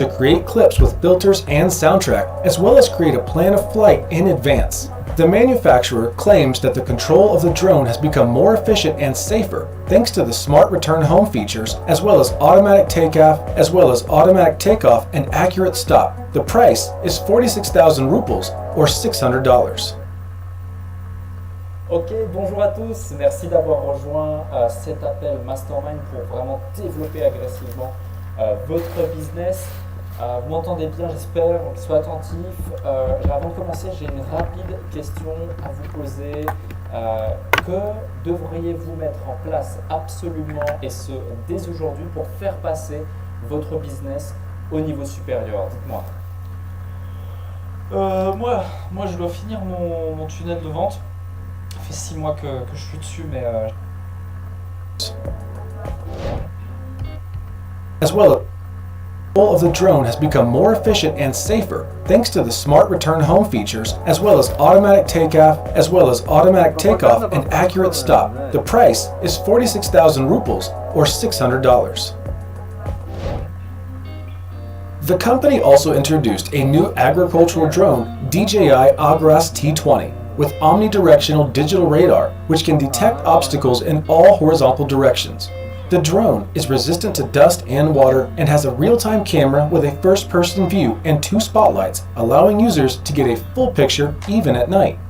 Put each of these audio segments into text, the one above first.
to create clips with filters and soundtrack, as well as create a plan of flight in advance. The manufacturer claims that the control of the drone has become more efficient and safer thanks to the smart return home features, as well as automatic takeoff, and accurate stop. The price is 46,000 rubles or $600. Ok, bonjour à tous, merci d'avoir rejoint cet appel Mastermind pour vraiment développer agressivement votre business. Vous m'entendez bien, j'espère, donc soyez attentifs. Avant de commencer, j'ai une rapide question à vous poser. Que devriez-vous mettre en place absolument, et ce dès aujourd'hui, pour faire passer votre business au niveau supérieur? Dites-moi. Moi, je dois finir mon tunnel de vente. Ça fait 6 mois que je suis dessus, mais As well, control of the drone has become more efficient and safer thanks to the smart return home features, as well as automatic takeoff, and accurate stop. The price is 46,000 rubles or $600. The company also introduced a new agricultural drone, DJI Agras T20, with omnidirectional digital radar, which can detect obstacles in all horizontal directions. The drone is resistant to dust and water and has a real-time camera with a first-person view and 2 spotlights, allowing users to get a full picture even at night.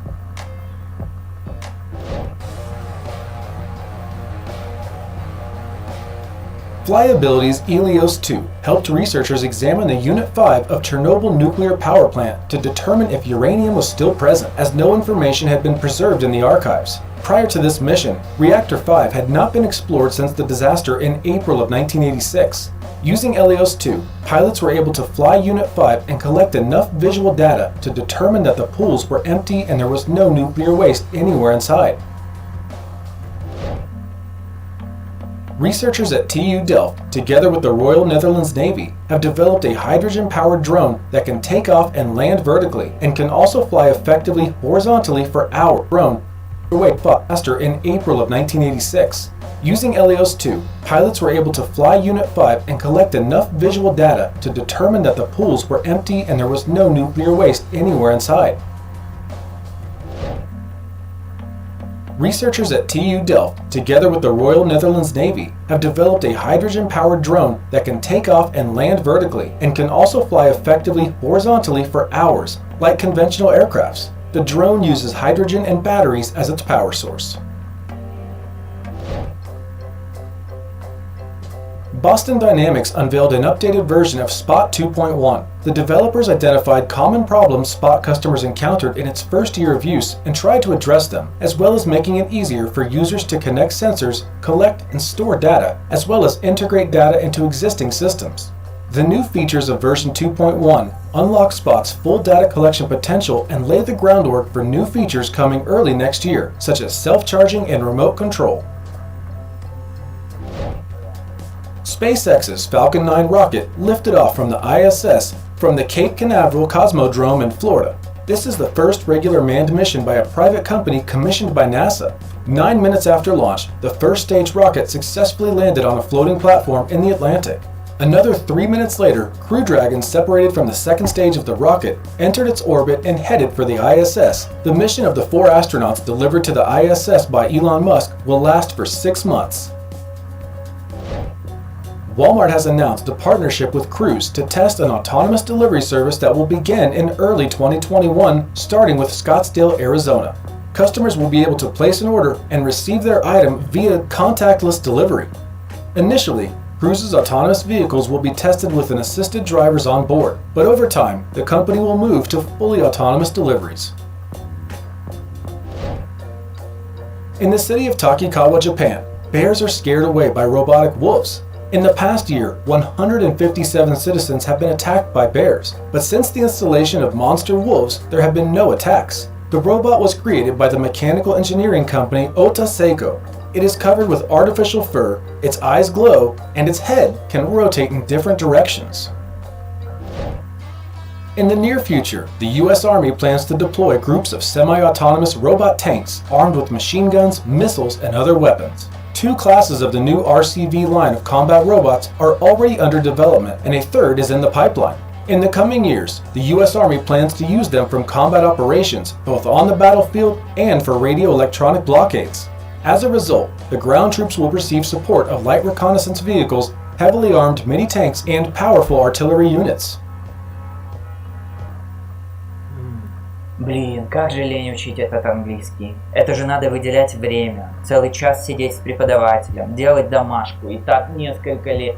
Flyability's Helios 2 helped researchers examine the Unit 5 of Chernobyl nuclear power plant to determine if uranium was still present, as no information had been preserved in the archives. Prior to this mission, Reactor 5 had not been explored since the disaster in April of 1986. Using Helios 2, pilots were able to fly Unit 5 and collect enough visual data to determine that the pools were empty and there was no nuclear waste anywhere inside. Researchers at TU Delft, together with the Royal Netherlands Navy, have developed a hydrogen-powered drone that can take off and land vertically and can also fly effectively horizontally for hours. Drone away faster in April of 1986. Using Helios 2, pilots were able to fly Unit 5 and collect enough visual data to determine that the pools were empty and there was no nuclear waste anywhere inside. Researchers at TU Delft, together with the Royal Netherlands Navy, have developed a hydrogen-powered drone that can take off and land vertically and can also fly effectively horizontally for hours, like conventional aircrafts. The drone uses hydrogen and batteries as its power source. Boston Dynamics unveiled an updated version of Spot 2.1. The developers identified common problems Spot customers encountered in its first year of use and tried to address them, as well as making it easier for users to connect sensors, collect and store data, as well as integrate data into existing systems. The new features of version 2.1 unlock Spot's full data collection potential and lay the groundwork for new features coming early next year, such as self-charging and remote control. SpaceX's Falcon 9 rocket lifted off from the ISS from the Cape Canaveral Cosmodrome in Florida. This is the first regular manned mission by a private company commissioned by NASA. 9 minutes after launch, the first stage rocket successfully landed on a floating platform in the Atlantic. Another 3 minutes later, Crew Dragon, separated from the second stage of the rocket, entered its orbit and headed for the ISS. The mission of the 4 astronauts delivered to the ISS by Elon Musk will last for 6 months. Walmart has announced a partnership with Cruise to test an autonomous delivery service that will begin in early 2021, starting with Scottsdale, Arizona. Customers will be able to place an order and receive their item via contactless delivery. Initially, Cruise's autonomous vehicles will be tested with assisted drivers on board, but over time, the company will move to fully autonomous deliveries. In the city of Takikawa, Japan, bears are scared away by robotic wolves. In the past year, 157 citizens have been attacked by bears, but since the installation of monster wolves, there have been no attacks. The robot was created by the mechanical engineering company Ota Seiko. It is covered with artificial fur, its eyes glow, and its head can rotate in different directions. In the near future, the US Army plans to deploy groups of semi-autonomous robot tanks armed with machine guns, missiles, and other weapons. 2 classes of the new RCV line of combat robots are already under development, and a third is in the pipeline. In the coming years, the U.S. Army plans to use them from combat operations, both on the battlefield and for radio-electronic blockades. As a result, the ground troops will receive support of light reconnaissance vehicles, heavily armed mini-tanks, and powerful artillery units. Блин, как же лень учить этот английский. Это же надо выделять время, целый час сидеть с преподавателем, делать домашку, и так несколько лет.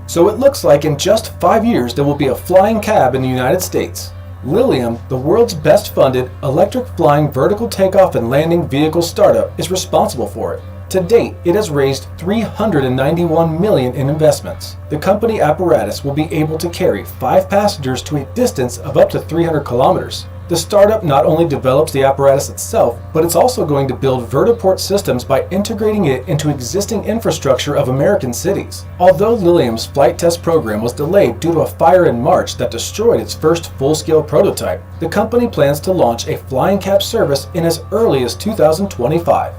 So it looks like in just 5 years there will be a flying cab in the United States. Lilium, the world's best funded electric flying vertical takeoff and landing vehicle startup, is responsible for it. To date, it has raised $391 million in investments. The company apparatus will be able to carry 5 passengers to a distance of up to 300 kilometers. The startup not only develops the apparatus itself, but it's also going to build vertiport systems by integrating it into existing infrastructure of American cities. Although Lilium's flight test program was delayed due to a fire in March that destroyed its first full-scale prototype, the company plans to launch a flying cab service in as early as 2025.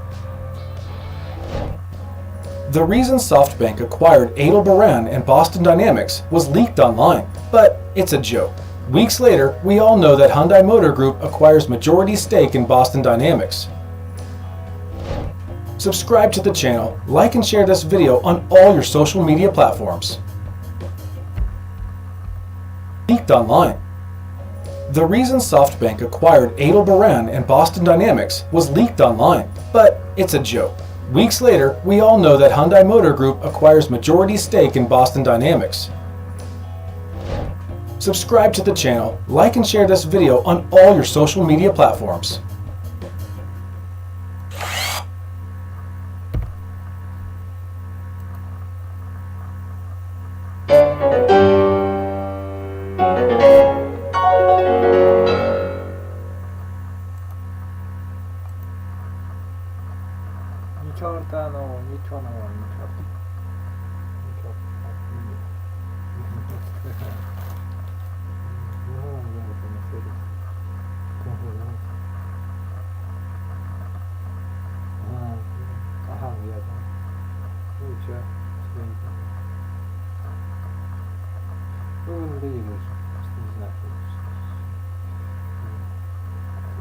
The reason SoftBank acquired Aldebaran and Boston Dynamics was leaked online, but it's a joke. Weeks later, we all know that Hyundai Motor Group acquires majority stake in Boston Dynamics. Subscribe to the channel, like and share this video on all your social media platforms. Leaked online. The reason SoftBank acquired Aldebaran and Boston Dynamics was leaked online, but it's a joke. Weeks later, we all know that Hyundai Motor Group acquires majority stake in Boston Dynamics. Subscribe to the channel, like and share this video on all your social media platforms.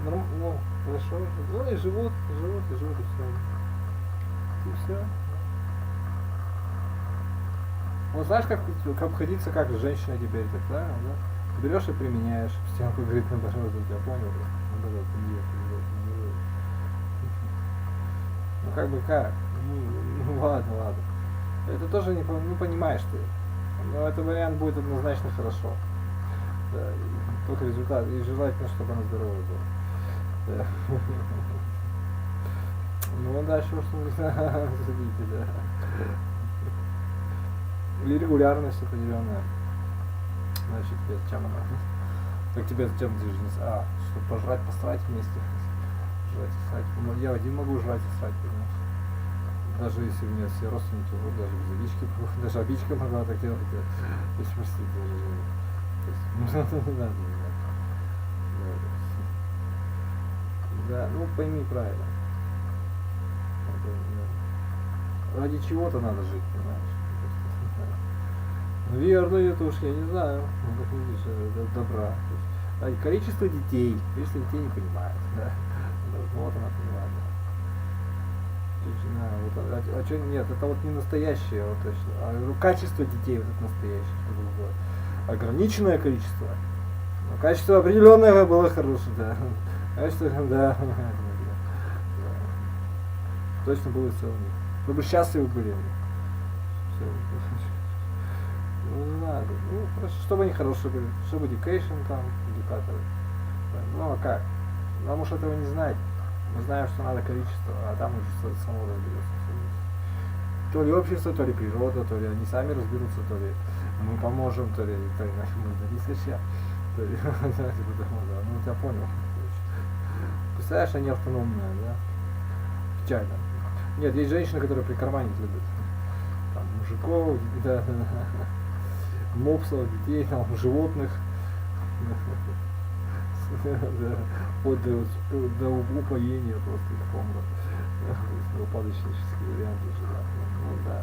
Ну, хорошо. Ну и живут, и все. И все. Вот знаешь, как обходиться, как женщина теперь, так, да? Ты берешь и применяешь. Стенку говорит, ну, пожалуйста, я понял. Ну как бы как? Ну ладно. Это тоже не понимаешь ты. Но этот вариант будет однозначно хорошо. Да, только результат. И желательно, чтобы она здоровая была. Да. Ну дальше уж судите, да. Или регулярность определенная. Значит, чем она? Так тебе зачем движется? Чтобы пожрать, посрать вместе. Жрать, срать. Я один могу жрать и срать, понимаешь? Даже если у меня все родственники, вот даже без обидчики, даже обидчика могла так делать. То есть, простите, даже. Да, ну пойми правильно. Ради чего-то надо жить, понимаешь? Ну верно, это уж я не знаю. Ну как видишь, это добра. Количество детей не понимает, да. Вот она понимает. Вот, нет, это вот не настоящее, вот точно. А качество детей вот это настоящее, чтобы было ограниченное количество. Но качество определенное было хорошее, да. Качество, да. Точно было целое. Чтобы счастливы были. Все. Ну не надо. Ну хорошо, чтобы они хорошие были. Чтобы education там, индикаторы. Ну а как? Потому что этого не знать. Мы знаем, что надо количество, а там уже само разберется. То ли общество, то ли природа, то ли они сами разберутся, то ли мы поможем, то ли мы зависящие, то ли ну я понял. Представляешь, они автономные, да? Печально. Нет, есть женщины, которые прикарманить любят. Там мужиков, да. мопсов, детей, там, животных. Вот до упоения просто их помру. Упадочнический вариант уже, да. Ну да,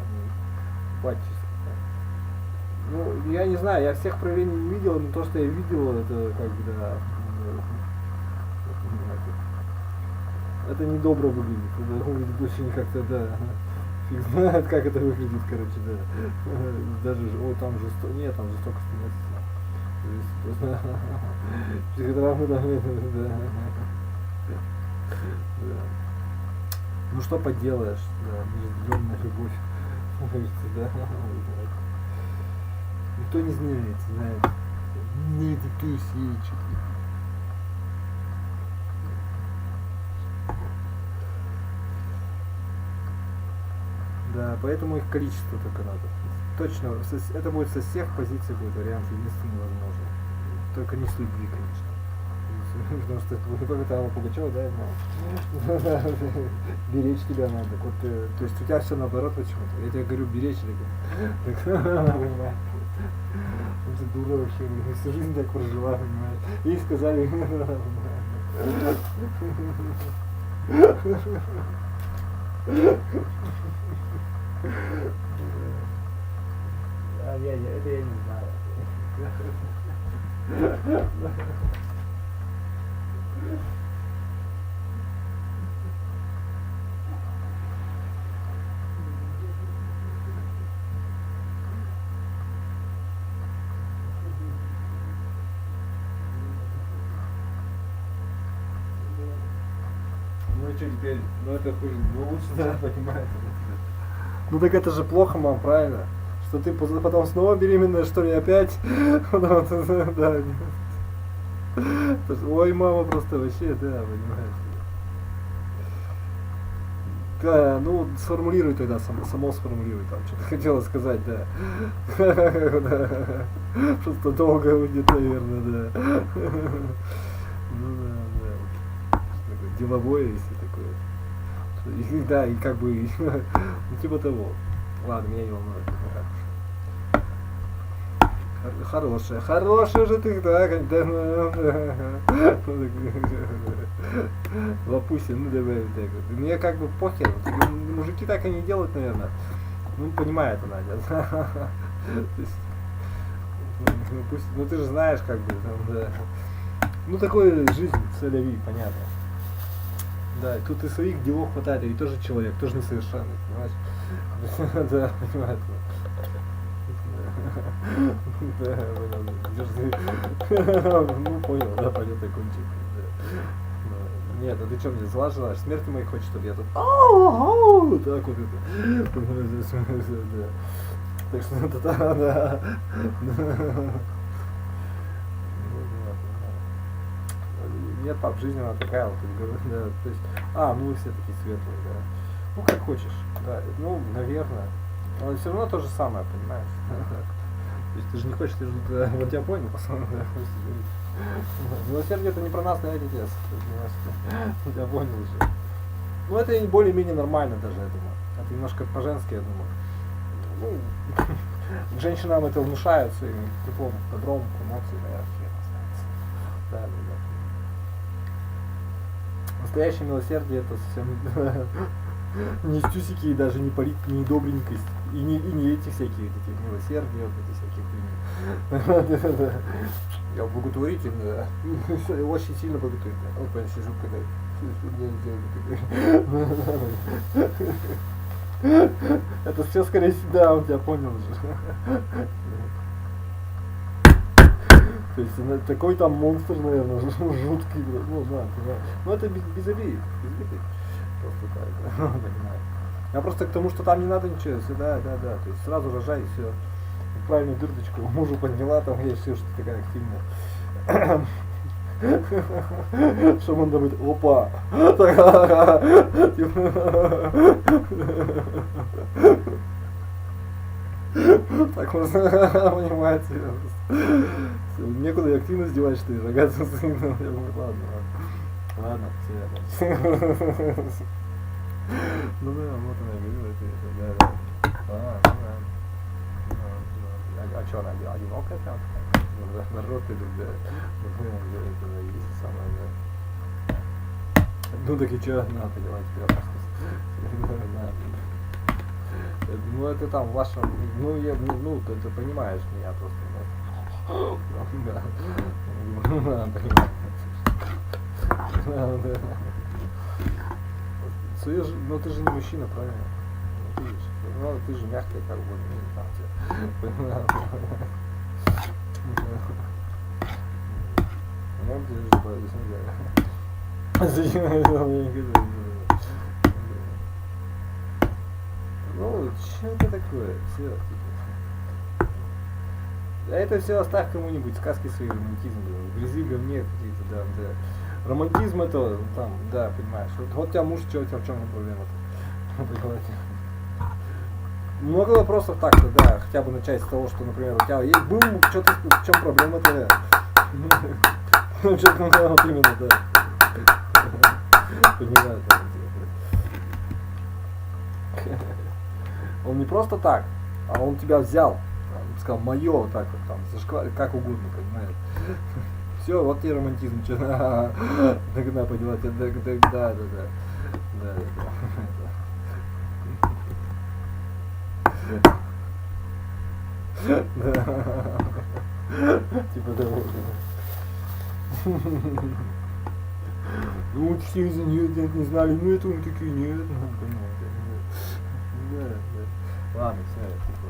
батческий. Ну, я не знаю, я всех проявлений не видел, но то, что я видел, это как бы, да, это недобро выглядит. Это выглядит очень как-то, да, фиг знает, как это выглядит, короче, да. Даже, о, там жестоко, нет, там жестокости нет. Психотравмы, да. Ну что поделаешь, да, неразделенная любовь, да. Никто не знает, не тысячи. Да, поэтому их количество только надо. Точно, это будет со всех позиций будет вариант единственный возможный. Только не с любви, конечно. Потому что это Алла Пугачева, да, беречь тебя надо. Вот, то есть у тебя все наоборот почему-то. Я тебе говорю, беречь тебя. Ты дура вообще, всю жизнь так прожила, понимаешь. И сказали, это я не знаю. Ну и что теперь? Ну это хуже, ну лучше, да, понимаете. Ну так это же плохо, мам, правильно? Что ты потом снова беременная, что ли, опять? Да. Ой, мама просто вообще, да, понимаешь. Да, ну сформулируй тогда, само сформулируй там, что ты хотела сказать, да. Просто долго уйдет, наверное, да. Ну да. Деловое, если такое. Да, и как бы, ну типа того. Ладно, меня не волнует. Хорошая же ты, да, Лапуся, ну давай так вот. Мне как бы похер, мужики так и не делают, наверное. Ну, понимает она, да. Ну ты же знаешь, как бы, да. Ну такой жизнь соляви, понятно. Да, и тут и своих делов хватает, и тоже человек, тоже несовершенный, понимаешь? Да, понимаешь. Да, ну понял, да, пойдет кончик. Нет, а ты что, мне зла желаешь? Смерти моей хочешь, чтобы я тут так вот это. Так что это да. Нет, пап, жизнь она такая вот, да, то есть, ну вы все такие светлые, да. Ну как хочешь, да, ну, наверное. Но все равно то же самое, понимаешь? То есть ты же не хочешь, ты же вот я понял, пацаны, да, милосердие это не про нас, на отец, я понял уже. Ну это более-менее нормально даже, я думаю. Это немножко по-женски, я думаю. Ну, женщинам это внушают своим теплом, добром, эмоциями, да, да. Настоящее милосердие это совсем не стюсики и даже не добренькость. И не эти всякие эти милосердия, вот эти всякие хуйни. Я благотворительный, да. Очень сильно благотворительный. Вот прям сижу, когда. Это все скорее всего, да, он тебя понял уже. То есть такой там монстр, наверное, жуткий, ну да, ну это без обид, просто так, да, понимаю. Я просто к тому, что там не надо ничего, да, то есть сразу рожай и все. Правильную дырочку мужу подняла, там я все, что ты такая активная. Чтобы он думает, опа. Так можно понимать. Некуда и активность девать, что ли, рогатым сыном. Я думаю, ладно, все. Ну да, вот она говорила, да. А что, она одинокая прям? Народ или да? Это есть самое, да. Ну так и что, надо делать тебя. Ну это там в вашем, ну я, ну ты понимаешь меня просто, да. Ну ты же не мужчина, правильно? Ну ты же мягкая, как бы, ну ты же ну, что это такое? Все. А это все оставь кому-нибудь, сказки свои, романтизм, в грязи, говне какие-то, да, да. Романтизм это, там, да, понимаешь. Вот у тебя муж, что у тебя в чем проблема-то? Много вопросов так-то, да, хотя бы начать с того, что, например, у тебя есть был, что-то, в чем проблема-то, да. Ну, что-то, вот именно, да. Понимаю, да. Он не просто так, а он тебя взял, он сказал, мое, вот так вот, там, зашкварить, как угодно, понимаешь. Все, вот тебе романтизм, что тогда поняла, да. Типа того. Ну, все из-за нее не знали, ну это мы такие, нет, ну, понимаете. Да. Ладно, все, типа.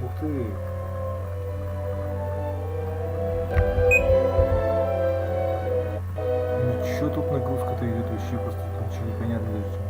Ух ты! Ничего тут нагрузка-то идет вообще просто ничего не понятно даже.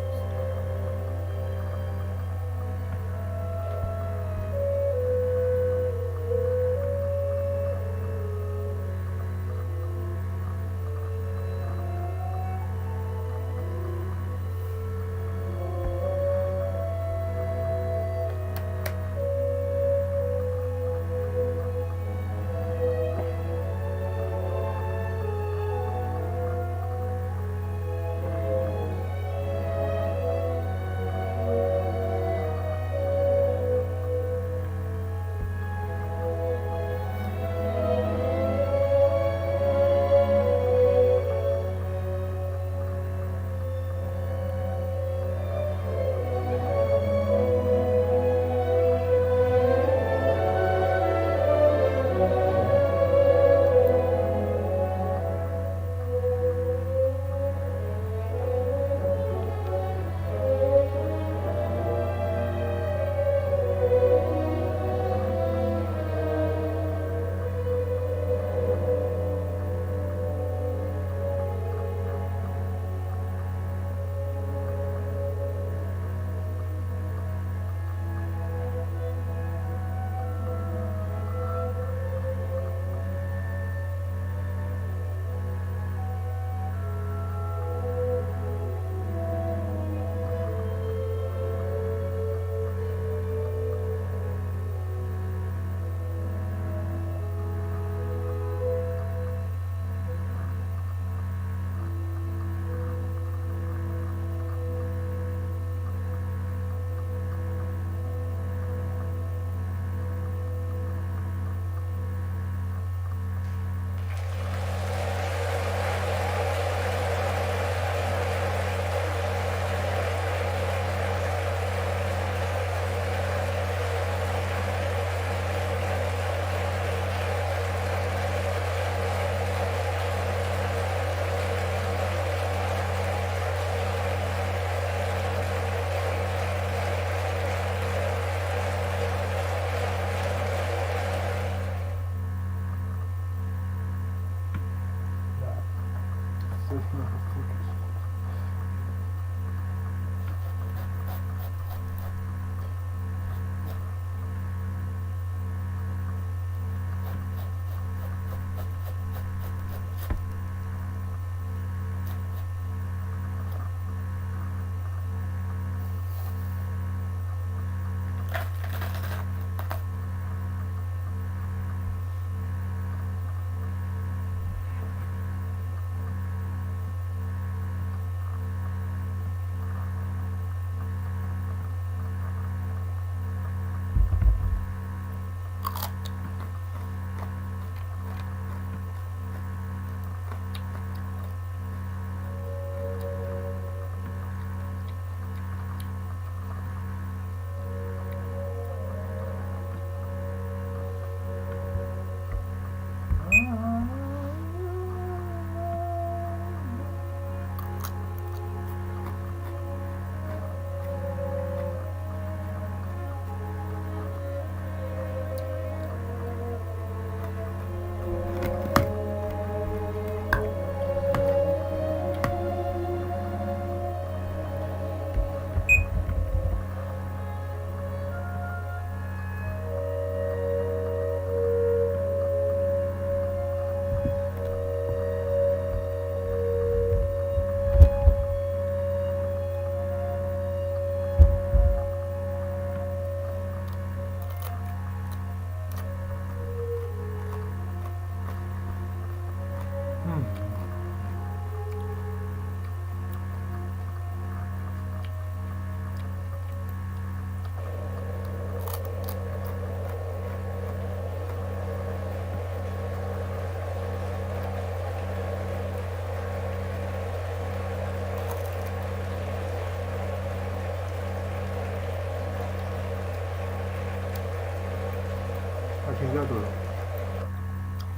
нельзя тоже.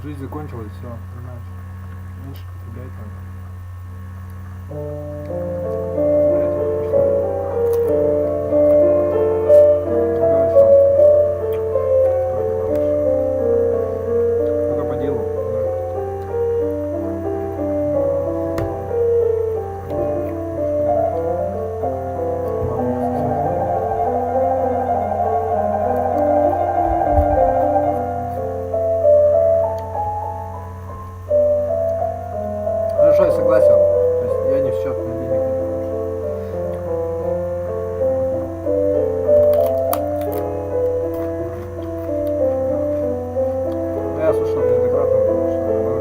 Жизнь закончилась, все, понимаешь? Меньше потреблять надо. Только по делу. Хорошо, я согласен. То есть я не в счет на денег не поношу. Ну, я слушал неоднократно, потому что не знаю.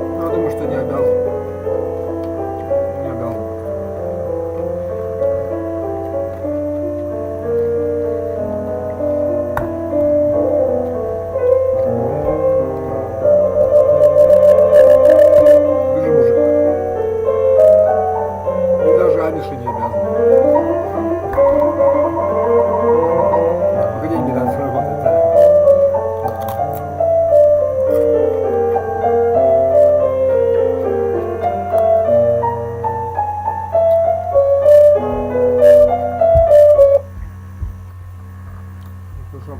Ну, я думаю, что не обязан. Не обязан. Вы же мужик. Вы даже Амиши не обязаны. Только деньги надо заработать, да. Ну, что,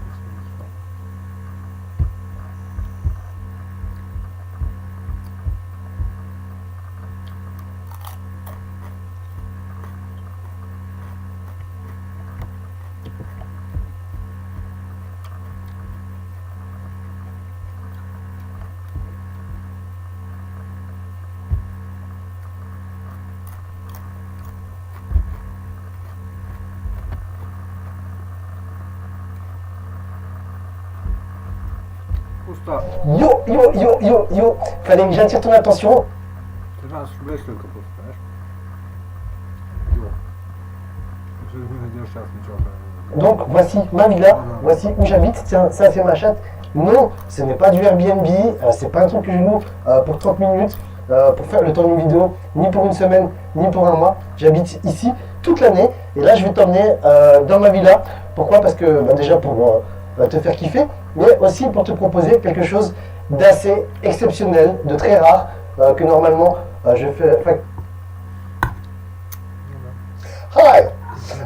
пусто. Yo, yo, yo, yo, yo. Fallait que j'attire ton attention. 13 рублей стоит капуста, понимаешь? Йо. Если ты не найдешь сейчас ничего. Donc voici ma villa, voici où j'habite. Tiens, ça c'est ma chatte. Non, ce n'est pas du Airbnb, c'est pas un truc que je loue pour 30 minutes, pour faire le temps d'une vidéo, ni pour une semaine, ni pour un mois. J'habite ici toute l'année et là je vais t'emmener dans ma villa. Pourquoi? Parce que déjà pour te faire kiffer, mais aussi pour te proposer quelque chose d'assez exceptionnel, de très rare, que normalement je fais. Enfin, Hi,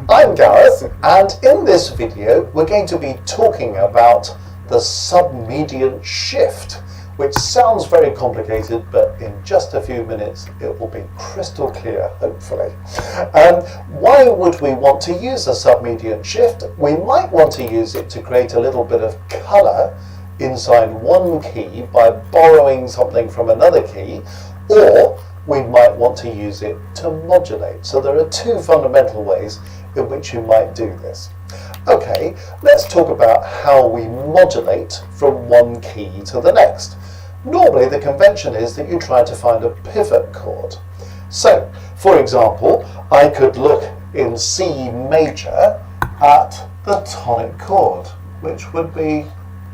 I'm Gareth, and in this video we're going to be talking about the Submediant Shift, which sounds very complicated, but in just a few minutes it will be crystal clear, hopefully. Why would we want to use a Submediant Shift? We might want to use it to create a little bit of colour inside one key by borrowing something from another key, or we might want to use it to modulate. So there are two fundamental ways in which you might do this. Okay, let's talk about how we modulate from one key to the next. Normally the convention is that you try to find a pivot chord. So, for example, I could look in C major at the tonic chord, which would be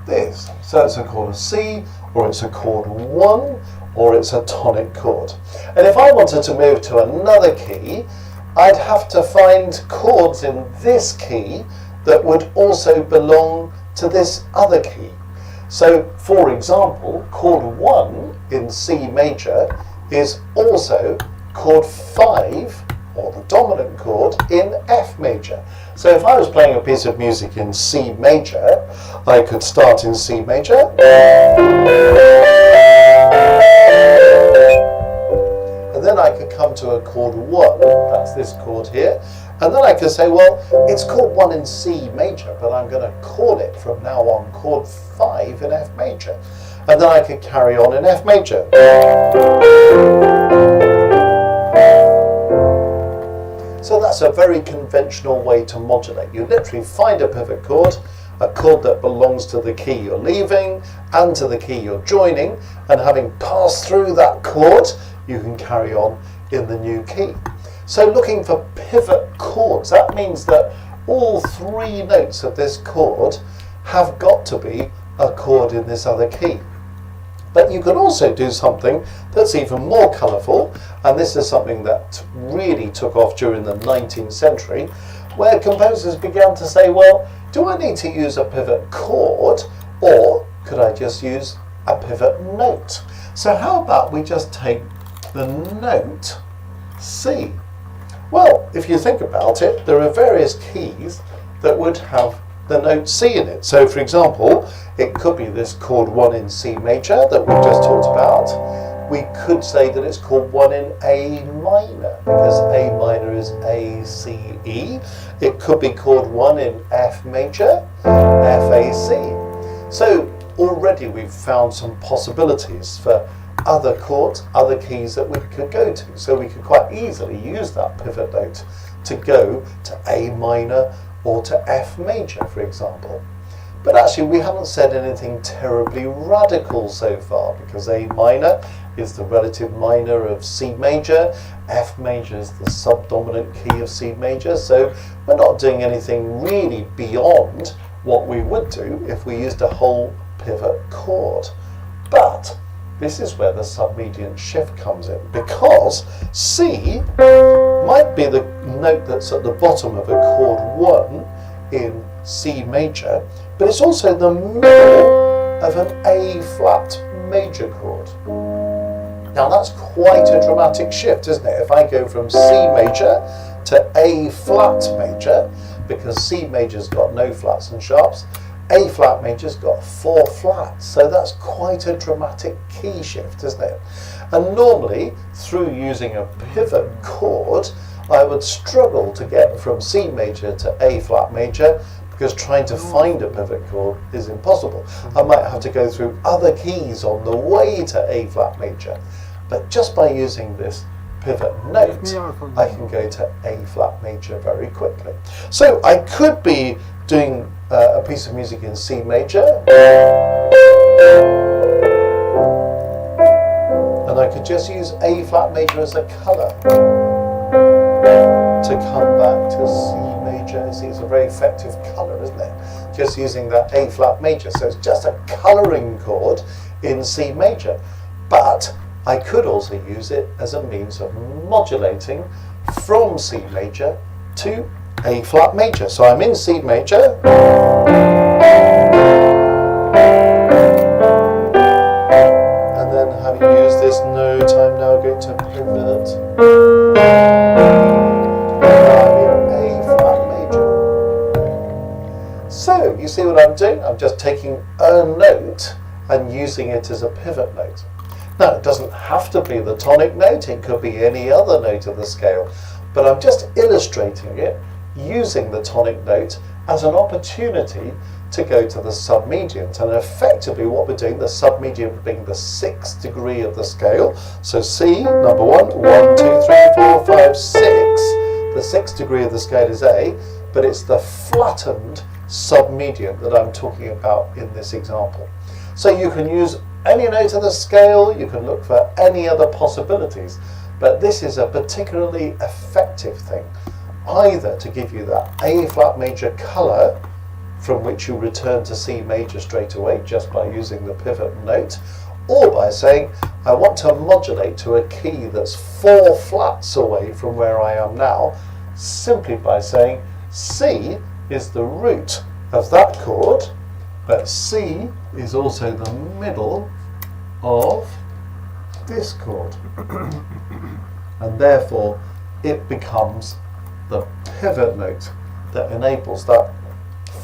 this. So it's a chord of C, or it's a chord 1, or it's a tonic chord. And if I wanted to move to another key, I'd have to find chords in this key that would also belong to this other key. So, for example, chord 1 in C major is also chord 5, or the dominant chord, in F major. So if I was playing a piece of music in C major, I could start in C major, and then I could come to a chord 1, that's this chord here, and then I could say, well, it's chord 1 in C major, but I'm going to chord it from now on chord 5 in F major. And then I could carry on in F major. So that's a very conventional way to modulate. You literally find a pivot chord, a chord that belongs to the key you're leaving and to the key you're joining, and having passed through that chord, you can carry on in the new key. So looking for pivot chords, that means that all three notes of this chord have got to be a chord in this other key. But you can also do something that's even more colourful, and this is something that really took off during the 19th century, where composers began to say, well, do I need to use a pivot chord, or could I just use a pivot note? So how about we just take the note C? Well, if you think about it, there are various keys that would have the note C in it. So for example, it could be this chord 1 in C major that we just talked about. We could say that it's chord 1 in A minor, because A minor is A, C, E. It could be chord 1 in F major, F, A, C. So already we've found some possibilities for other chords, other keys that we could go to. So we could quite easily use that pivot note to go to A minor or to F major, for example. But actually we haven't said anything terribly radical so far, because A minor is the relative minor of C major, F major is the subdominant key of C major, so we're not doing anything really beyond what we would do if we used a whole pivot chord. But this is where the submediant shift comes in, because C might be the note that's at the bottom of a chord 1 in C major, but it's also the middle of an A flat major chord. Now that's quite a dramatic shift, isn't it? If I go from C major to A flat major, because C major's got no flats and sharps, A flat major's got 4 flats, so that's quite a dramatic key shift, isn't it? And normally, through using a pivot chord, I would struggle to get from C major to A flat major, because trying to find a pivot chord is impossible. I might have to go through other keys on the way to A flat major. But just by using this pivot note, I can go to A flat major very quickly. So I could be doing a piece of music in C major, and I could just use A flat major as a colour to come back to C major. See, it's a very effective colour, isn't it? Just using that A flat major. So it's just a colouring chord in C major. But I could also use it as a means of modulating from C major to A flat major. So I'm in C major, and then having used this note, I'm now going to pivot. I'm in A flat major. So you see what I'm doing? I'm just taking a note and using it as a pivot note. Now, it doesn't have to be the tonic note, it could be any other note of the scale, but I'm just illustrating it using the tonic note as an opportunity to go to the submediant. And effectively what we're doing, the submediant being the 6th degree of the scale, so C, number 1, 1, 2, 3, 4, 5, 6, the 6th degree of the scale is A, but it's the flattened submediant that I'm talking about in this example. So you can use any note of the scale, you can look for any other possibilities, but this is a particularly effective thing, either to give you that A flat major colour from which you return to C major straight away just by using the pivot note, or by saying I want to modulate to a key that's 4 flats away from where I am now, simply by saying C is the root of that chord, but C is also the middle of this chord, and therefore it becomes the pivot note that enables that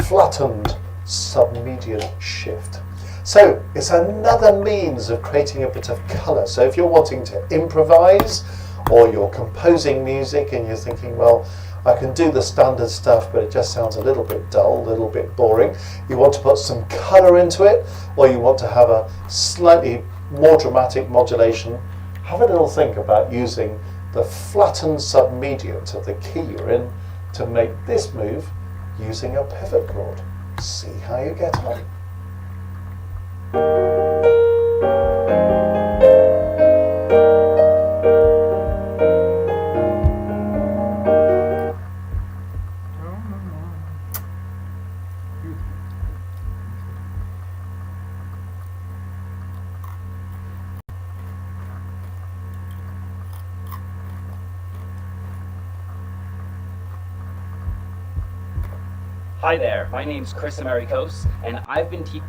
flattened submediant shift. So it's another means of creating a bit of colour. So if you're wanting to improvise, or you're composing music and you're thinking, well, I can do the standard stuff, but it just sounds a little bit dull, a little bit boring. You want to put some colour into it, or you want to have a slightly more dramatic modulation, have a little think about using the flattened submediant of the key you're in to make this move using a pivot chord. See how you get on. Hi there, my name's Chris Americos, and I've been teaching.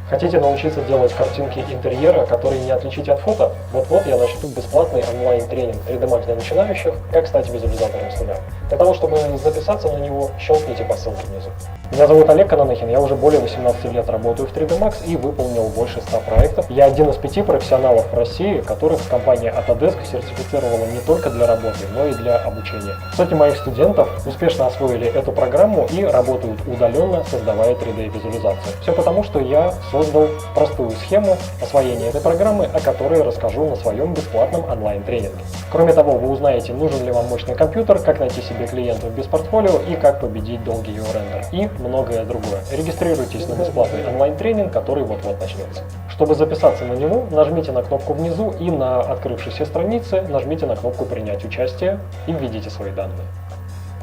Хотите научиться делать картинки интерьера, которые не отличить от фото? Вот-вот я начну бесплатный онлайн-тренинг 3D Max для начинающих «Как стать визуализатором с нуля». Для того, чтобы записаться на него, щелкните по ссылке внизу. Меня зовут Олег Кананахин, я уже более 18 лет работаю в 3D Max и выполнил больше 100 проектов. Я один из 5 профессионалов в России, которых компания Autodesk сертифицировала не только для работы, но и для обучения. Сотни моих студентов успешно освоили эту программу и работают удаленно, создавая 3D-визуализацию. Все потому, что я создал простую схему освоения этой программы, о которой расскажу на своем бесплатном онлайн-тренинге. Кроме того, вы узнаете, нужен ли вам мощный компьютер, как найти себе клиентов без портфолио и как победить долгий рендер. И многое другое. Регистрируйтесь на бесплатный онлайн-тренинг, который вот-вот начнется. Чтобы записаться на него, нажмите на кнопку внизу и на открывшейся странице нажмите на кнопку «Принять участие» и введите свои данные.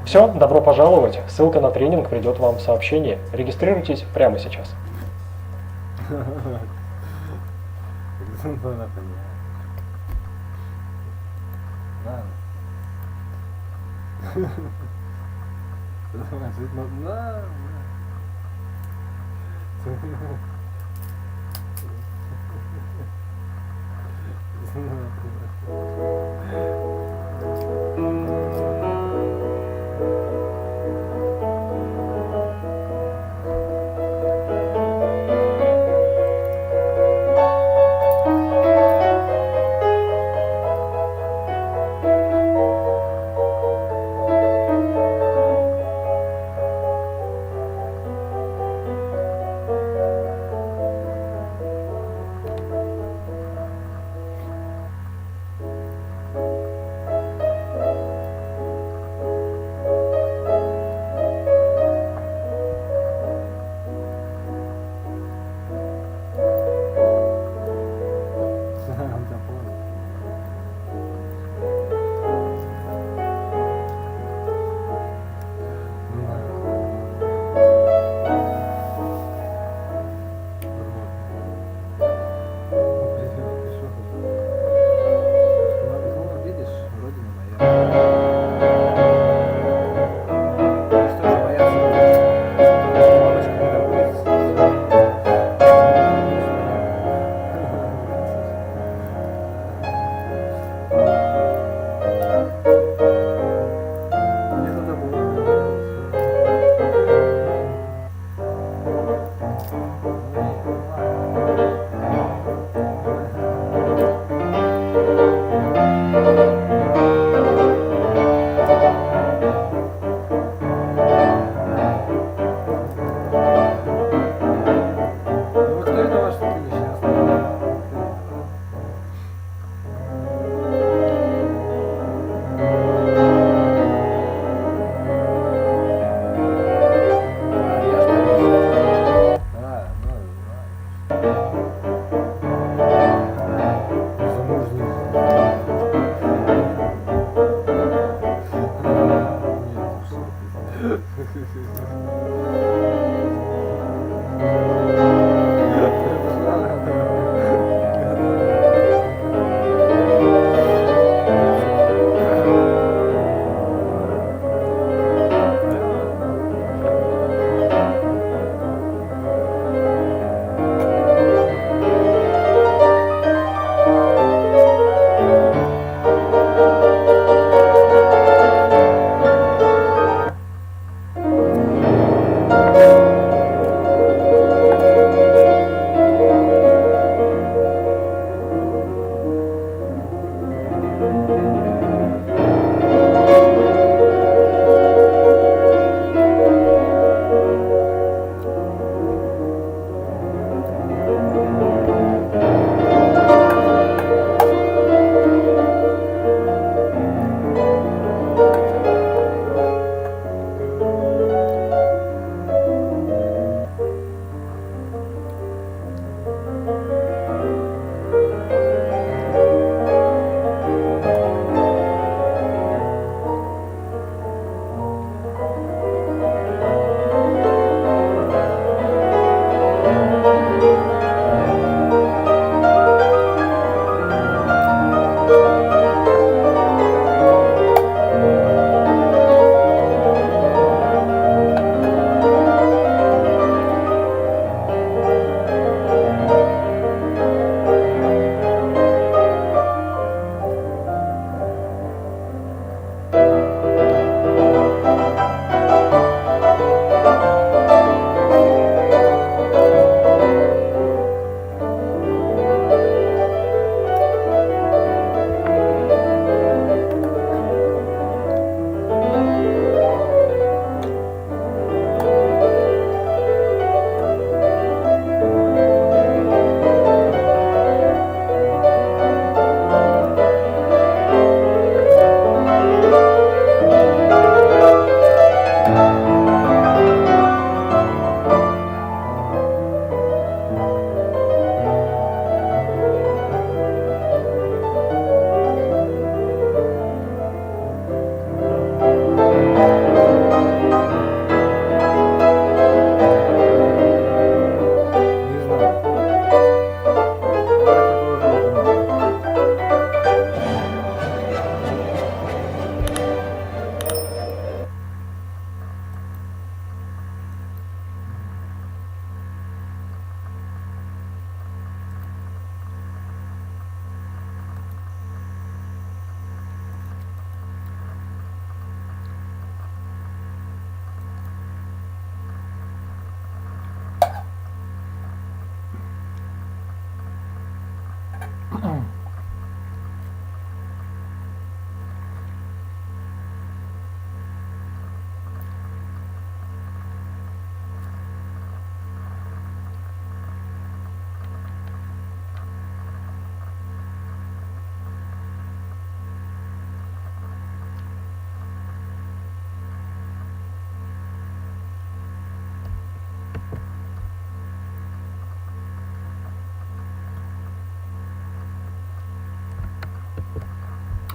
Все, добро пожаловать. Ссылка на тренинг придет вам в сообщении. Регистрируйтесь прямо сейчас.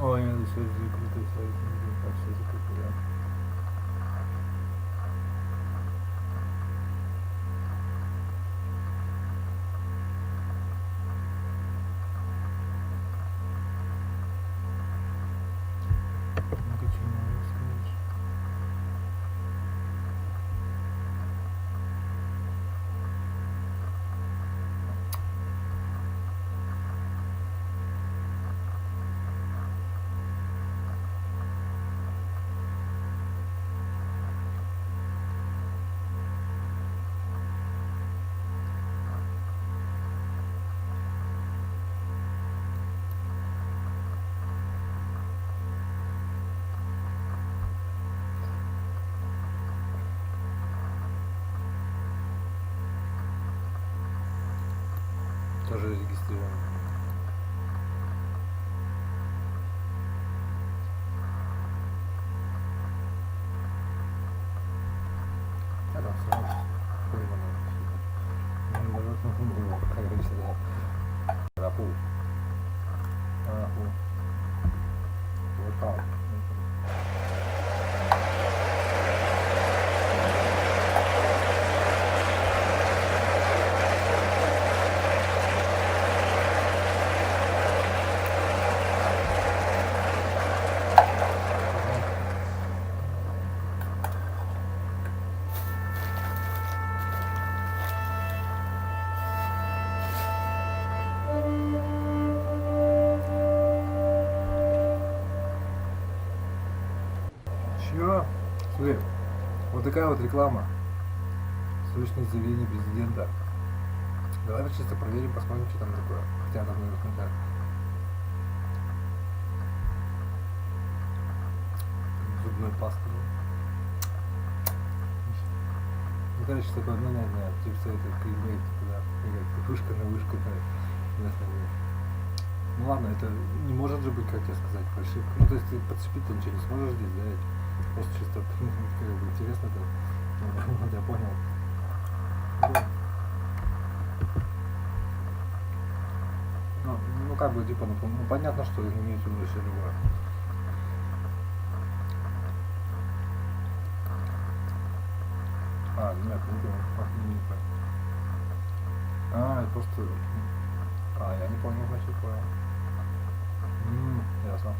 Ой, надо все закрутить, как все закрутить, да. Ну-ка, что надо сказать? Тоже регистрируем. А там все равно рапу. Вот там. Чё? Смотри, вот такая вот реклама. Срочное заявление президента. Давай чисто проверим, посмотрим, что там такое. Хотя там наверное так. Зубной пасты. Ну, короче, такое, ну, не знаю, типа это кликбейт, типа, да. Как вышка на вышку, ну ладно, это не может же быть, как тебе сказать, фальшивка. Ну, то есть ты подцепить-то ничего не сможешь здесь, да? Просто чисто, как бы, интересно-то. Вот я понял. Да. Ну, как бы, типа, ну, понятно, что имеется в виду все любое. А, нет, не понял. А, это просто... А, я не понял, значит, понял. Ясно.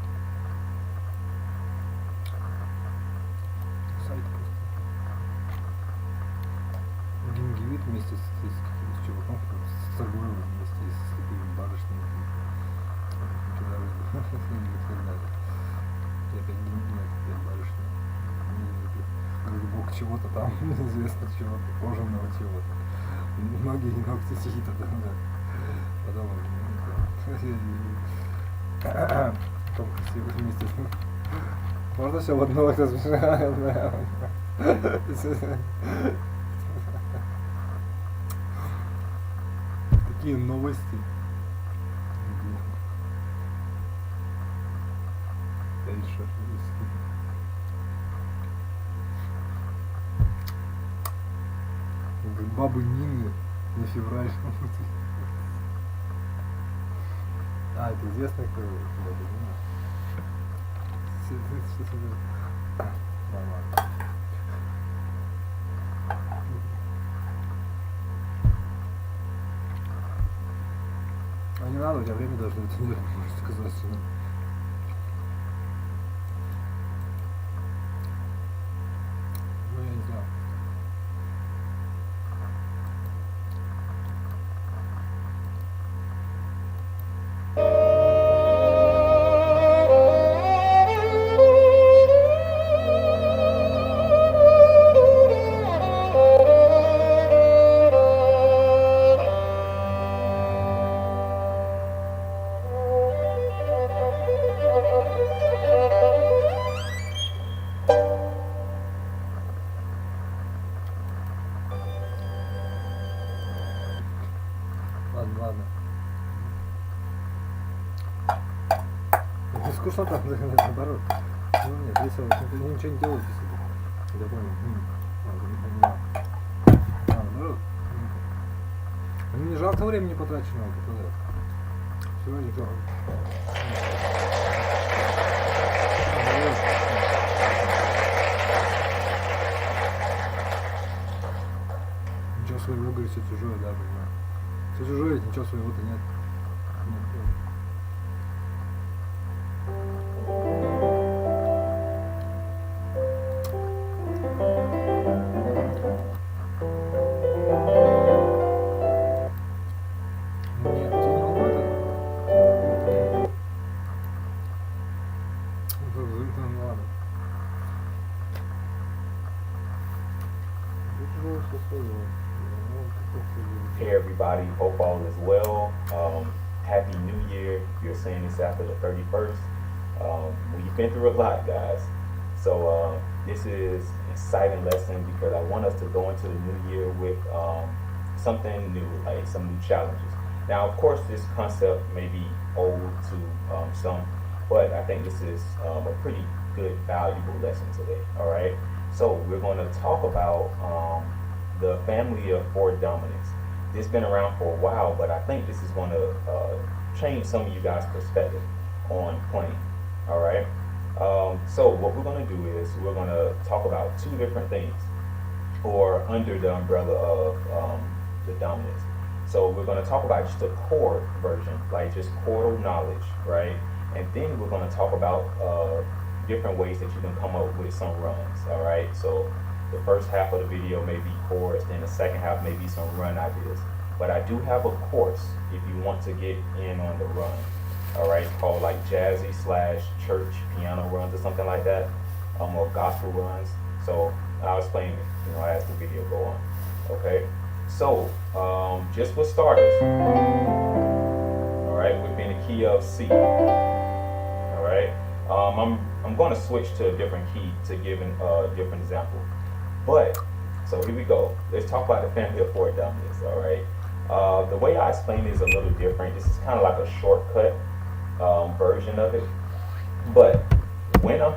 Сайт просто. Гингивит вместе с чуваком, с торговым вместе с такими барышнями. Я опять гингивит, опять барышня. Глубок чего-то там, неизвестно чего-то, кожаного чего-то. Ноги и ногти чьи-то там, да. Потом потом красиво вместе. Можно все в одно это смешать? Такие новости. Бабы Нины на февраль. А, это известный кто? Баба Нина. Нормально. А не надо, у тебя время должно быть, нет, можешь сказать, что... Ну, я не знаю. Ладно. Не скучно так, наоборот. Ну нет, весело. Вы ничего не делаете себе. Я понял. Наоборот. Не жалко времени потраченного, показать. Всего ничего. Ничего своего, говорит, все чужое, да, понимаю. Все чужое, ничего своего-то нет. Нет, тебе не охота? Ну ладно. Hey everybody, hope all is well. Happy New Year. You're saying this after the 31st. We've been through a lot, guys. So this is an exciting lesson because I want us to go into the new year with something new, like some new challenges. Now, of course, this concept may be old to some, but I think this is a pretty good, valuable lesson today. All right. So we're going to talk about the family of four dominants. This has been around for a while, but I think this is going to change some of you guys' perspective on playing. All right. So what we're going to do is we're going to talk about two different things, or under the umbrella of the dominance. So we're going to talk about just a chord version, like just chordal knowledge, right? And then we're going to talk about different ways that you can come up with some runs. All right. So the first half of the video may be chords, then the second half may be some run ideas. But I do have a course if you want to get in on the run. All right, called like jazzy/church piano runs or something like that, or gospel runs. So I'll explain it, as the video go on. Okay, so just for starters, all right, we've been in the key of C. All right, I'm going to switch to a different key to give a different example. But so here we go. Let's talk about the family of four dominants. All right, the way I explain it is a little different. This is kind of like a shortcut version of it, but when I'm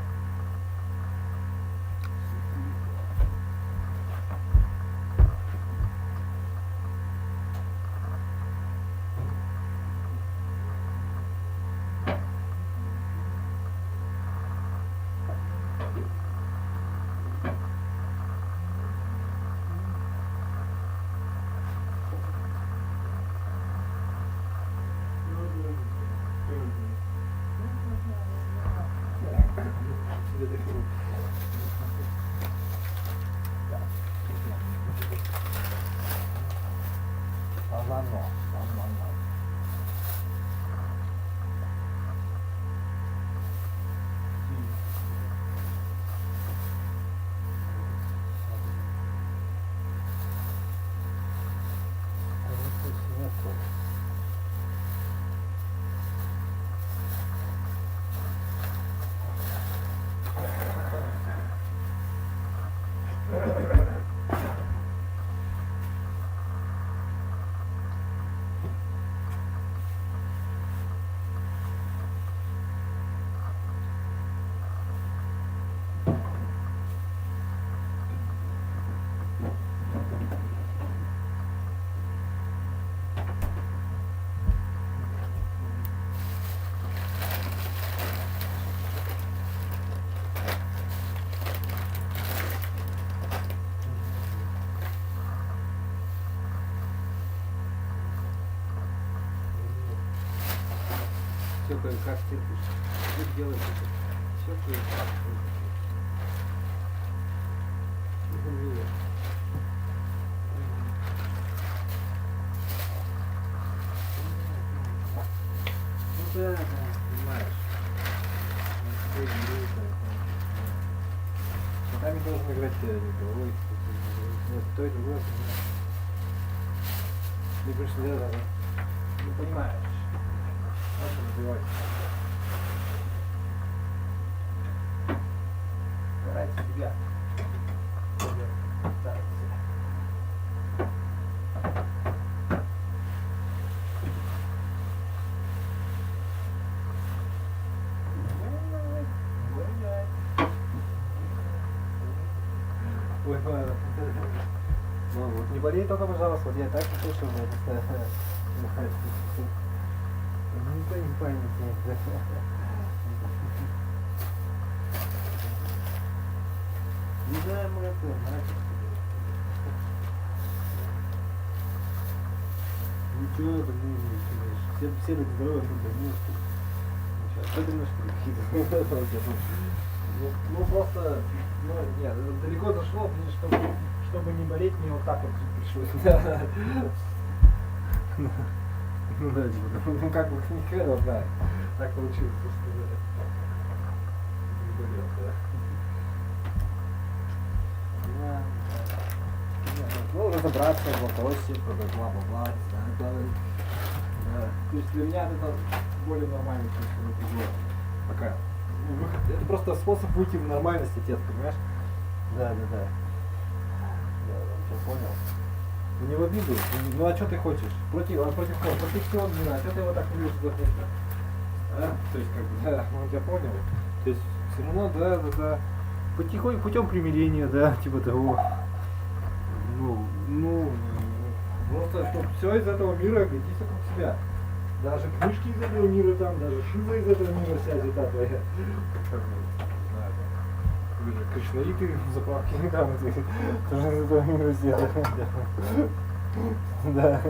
только как терпишь. Что делаешь это? Все твои ну да, понимаешь. Сами должен играть головой. Нет, то и другое, понимаешь. Ты говоришь, да, не понимаешь. Надо развивать. Старайся себя. Ой, ну вот не болей только, пожалуйста, вот я так и слышал, но это не поймите. Не знаю, мы это, мальчик. Ничего, это не все люди здоровые, будут не особенно, что какие-то. Ну просто, ну нет, далеко зашло, чтобы не болеть, мне вот так вот пришлось. Ну да, ну как бы не хрен знает. Так получилось, что не болел, да. Ну, разобраться в вопросе, бла-бла-бла, да. То есть для меня это более нормально, чем другое. Пока. Это просто способ выйти в нормальность, отец, понимаешь? Да. Да, я понял. Ну не в обиду. Ну а что ты хочешь? Против кого? Против всего двина. А что ты его так любишь за это? А? То есть как бы, да, ну я понял. То есть все равно, да. Потихоньку, путем примирения, да, типа того. Ну, просто, чтобы все из этого мира глядись вокруг себя. Даже книжки из этого мира там, даже шиза из этого мира вся взята твоя. Как бы, не знаю, там. Вы же кришнаиты в заправке, там, ты тоже из этого мира сделали. Да.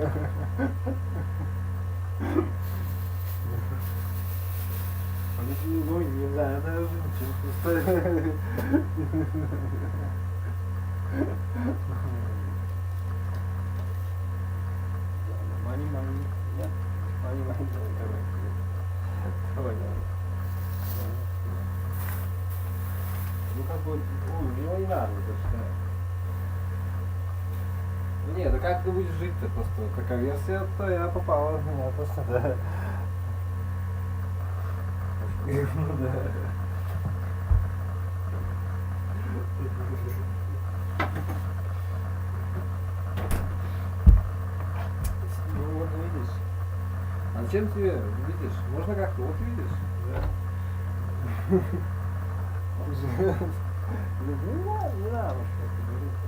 Ну, не знаю, это уже Money. Давай. Ну как бы, его не надо, это что. Ну нет, да как ты будешь жить-то просто? Такая версия, то я попала в меня просто, да. Ну вот видишь. А зачем тебе, видишь? Можно как-то, вот видишь, да. Не надо, что ты говоришь.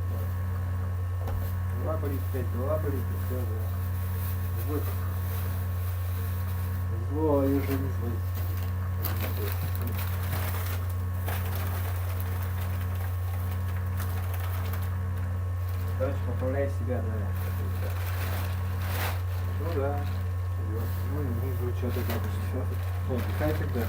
Голова болит, голова болит, и все, да. Зло, я уже не злой. Короче, поправляй себя, да. Ну да. Ну, что ты так уж. Вот, дыхай тогда.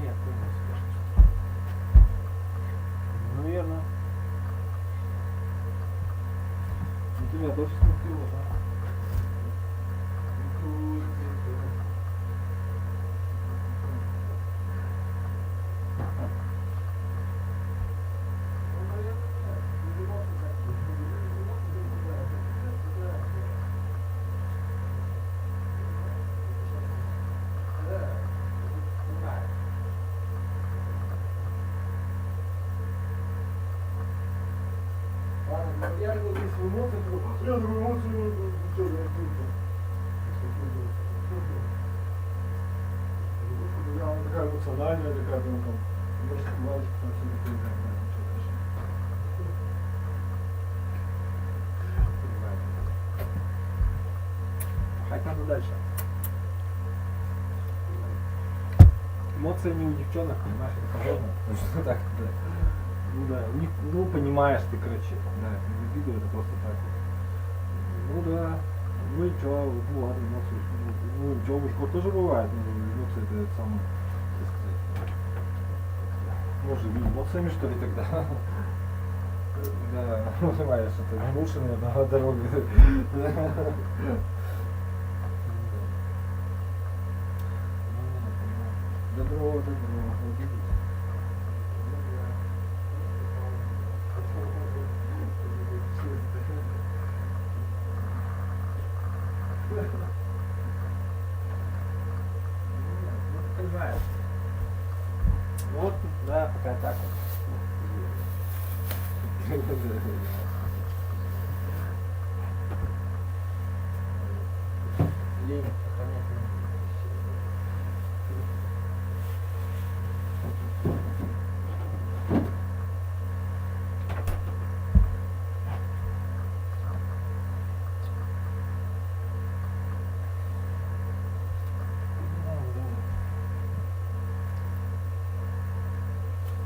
Нет, ну верно. У тебя тоже скрутило, да? Я говорю, здесь эмоции, я думаю, эмоции, что за это? Я такая эмоциональная, такая, там, может, мальчик, там, все такое, да, что дальше. Понимаете. дальше. Эмоции не у девчонок, понимаешь, это сложно. Точно так, да. Ну да, у них, ну понимаешь ты, короче, да, это не в виду, это просто так. Ну да, ну и чё, ну ладно, эмоции, ну чё, у мужиков тоже бывает, ну эмоции это самое, так сказать. Ну живи эмоциями что ли тогда. Да, понимаешь, это лучше на дороге. Добро, убедить. Понимаешь. Вот, да, пока так вот. Лень, понятно.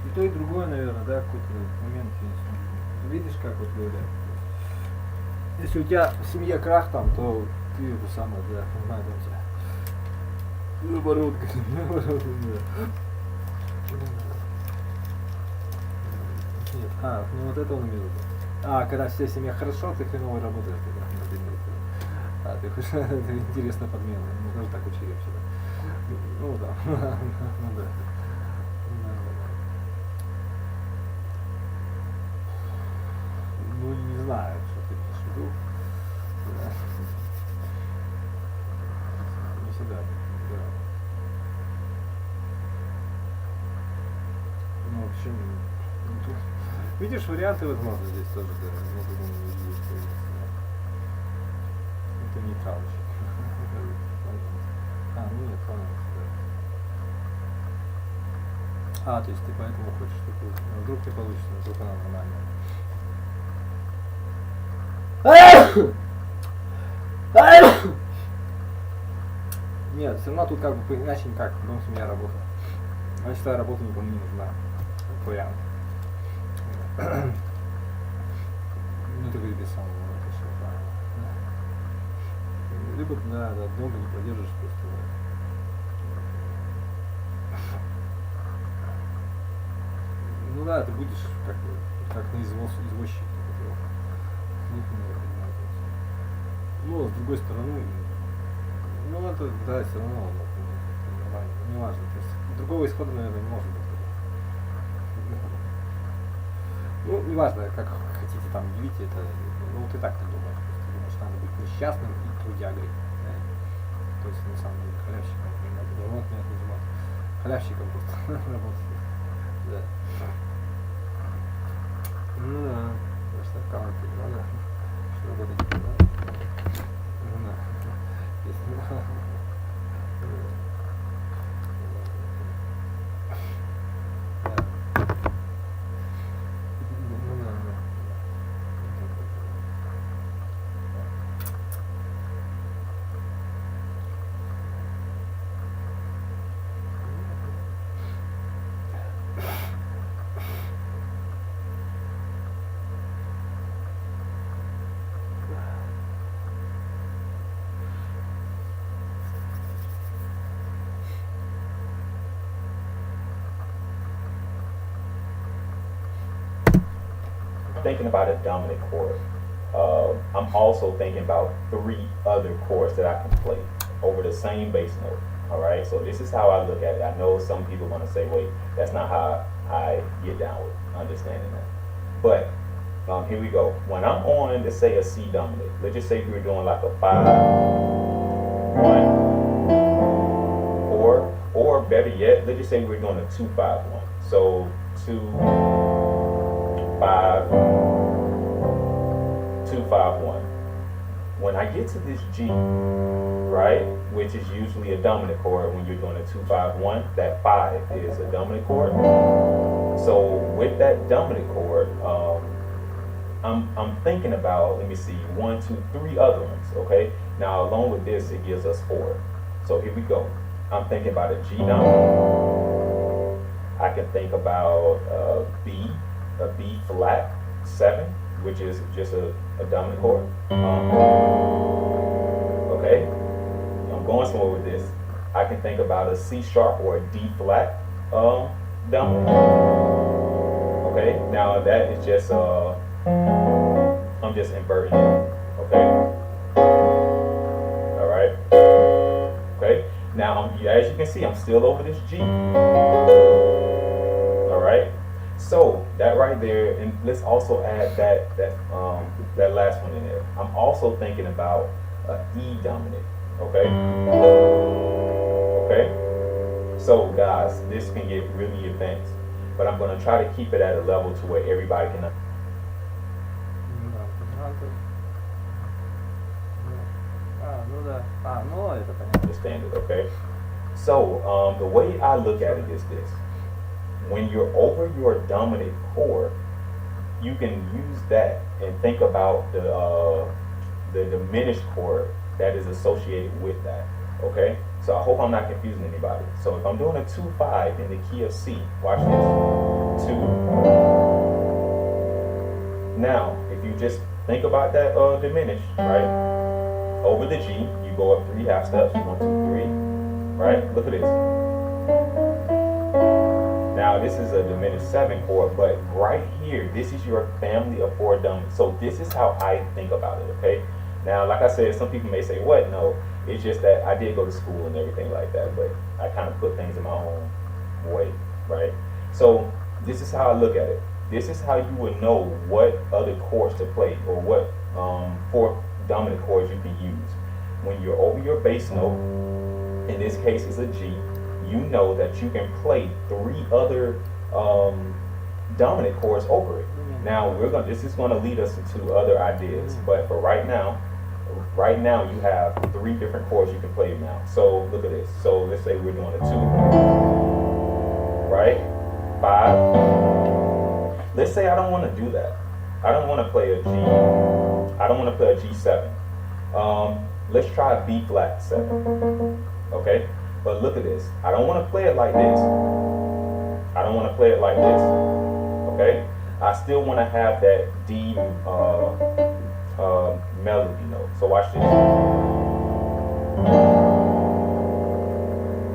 И то, и другое, наверное, да, какой-то момент есть. Видишь, как вот говорят. Если у тебя в семье крах там, то ты это самое, да, понимаешь, у тебя. Наоборот, наоборот, да. Нет, ну вот это он имел в виду. Когда вся семья хорошо, ты хреново работаешь, да, ты хочешь, это интересная подмена. Мы тоже так учили вообще, да. Ну да, ну да. Ну не знаю, что ты имеешь в виду. Да. Не всегда, да. Ну, в общем, ну, тут, видишь, варианты возможно здесь тоже, да. Я думаю, есть, это нейтралочек. Ну нет, понятно, да. То есть ты поэтому хочешь такую, вдруг не получится, вдруг она нормальная. Нет, все равно тут как бы иначе никак, потом семья работа. Я считаю, работа никому не нужна. Вариант. Ну ты говоришь без самого, это все правильно. Либо, да, долго не продержишь просто. Ну да, ты будешь как на извозчике. Ну, с другой стороны, ну это, да, все равно, нормально, не важно, то есть другого исхода, наверное, не может быть. Ну, не важно, как хотите там удивить это, ну вот и так ты думаешь, просто думаешь, что надо быть несчастным и трудягой, да? То есть на самом деле халявщиком, ремонт не заниматься, халявщиком просто работать, да. Ну да, потому что аккаунты надо, что работать не надо. Thinking about a dominant chord. I'm also thinking about 3 other chords that I can play over the same bass note. All right, so this is how I look at it. I know some people are going to say, wait, that's not how I get down with understanding that. But here we go. When I'm on, let's say a C dominant, let's just say we're doing like a 5, 1, 4, or better yet, let's just say we're doing a 2, 5, 1. So 2, 5, 2, 5, 1. When I get to this G, right, which is usually a dominant chord when you're doing a 2, 5, 1, that 5 is a dominant chord. So with that dominant chord, I'm thinking about, let me see, 1, 2, 3 other ones, okay? Now, along with this, it gives us 4. So here we go. I'm thinking about a G dominant. I can think about a B flat 7, which is just a dominant chord. Okay, I'm going somewhere with this. I can think about a C sharp or a D flat dominant. Okay, now that is just I'm just inverting it. Okay, all right. Okay, now as you can see, I'm still over this G. All right. So that right there, and let's also add that last one in there. I'm also thinking about E dominant. Okay. Okay. So guys, this can get really advanced, but I'm gonna try to keep it at a level to where everybody can understand it. Okay. So the way I look at it is this. When you're over your dominant chord, you can use that and think about the diminished chord that is associated with that. Okay? So I hope I'm not confusing anybody. So if I'm doing a 2-5 in the key of C, watch this. 2. Now, if you just think about that diminished, right? Over the G, you go up 3 half steps. 1, 2, 3. Right? Look at this. Now this is a diminished 7 chord, but right here, this is your family of 4 dominant. So this is how I think about it, okay? Now, like I said, some people may say, what? No, it's just that I did go to school and everything like that, but I kind of put things in my own way, right? So this is how I look at it. This is how you would know what other chords to play or what 4 dominant chords you can use. When you're over your bass note, in this case it's a G, you know that you can play 3 other dominant chords over it. Now this is gonna lead us into other ideas, but for right now you have 3 different chords you can play now. So look at this. So let's say we're doing a 2, right? 5. Let's say I don't want to do that. I don't want to play a G. I don't want to play a G7. Let's try a B flat 7. Okay? But look at this. I don't want to play it like this. I don't want to play it like this. Okay? I still want to have that D melody note. So watch this.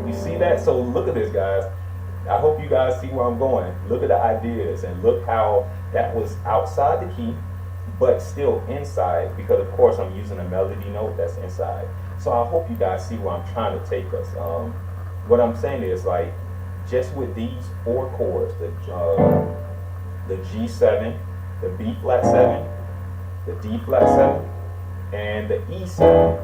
You see that? So look at this, guys. I hope you guys see where I'm going. Look at the ideas and look how that was outside the key, but still inside, because of course I'm using a melody note that's inside. So I hope you guys see where I'm trying to take us. What I'm saying is, like, just with these 4 chords, the G7, the B flat 7, the D flat 7, and the E7,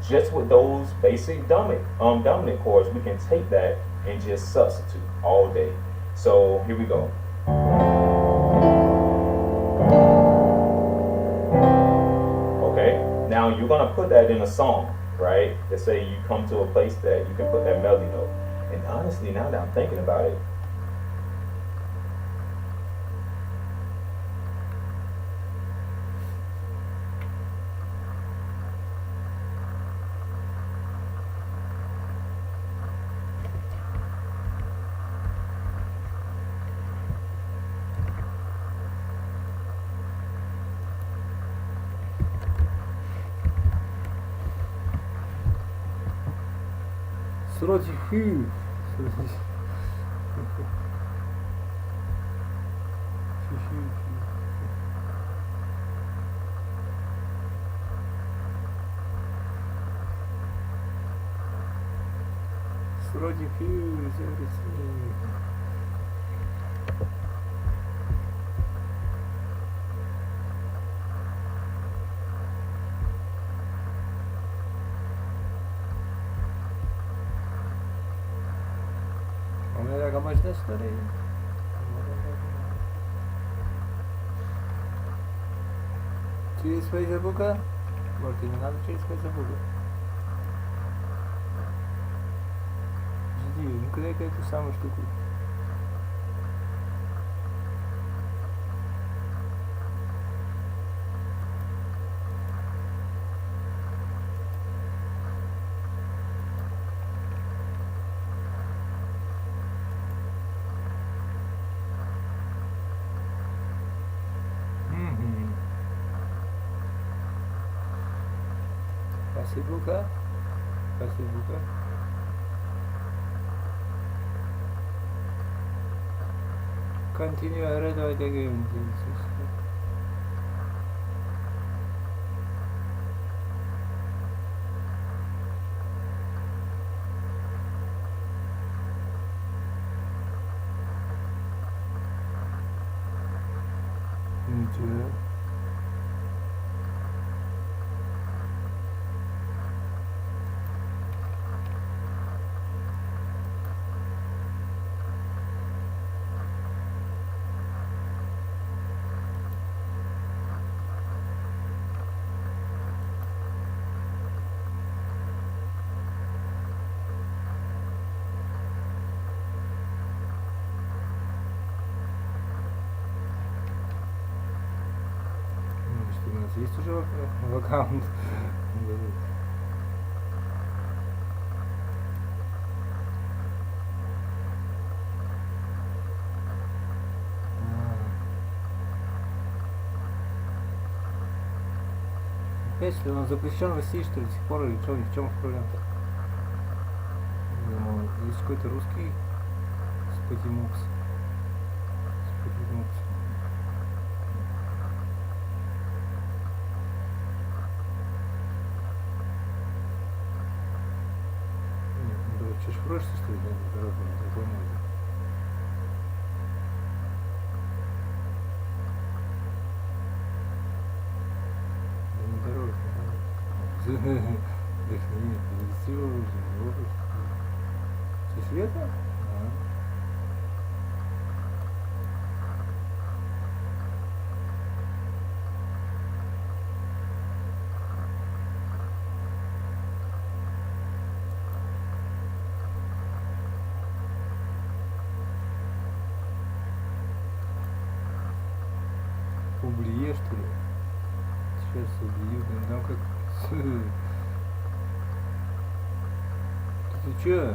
just with those basic dominant chords, we can take that and just substitute all day. So here we go. Okay, now you're gonna put that in a song, right? Let's say you come to a place that you can put that melody note. And honestly, now that I'm thinking about it, Через Фейсбука? Может, и не надо через Фейсбука? Жди, ну клейка эту самую штуку. Спасибо. Спасибо. Continue, I read it again. Ничего. Что у нас есть уже в аккаунт? Опять, что он запрещен в России, что ли, до сих пор, или что, в чем проблема-то? Думаю, есть какой-то русский спотимукс. Что ж проще, что ли, дорогой, запомнил. Да не дорога, вдохни, все уже, что, света? Ублие, что ли? Сейчас убью, там как... Ты чё?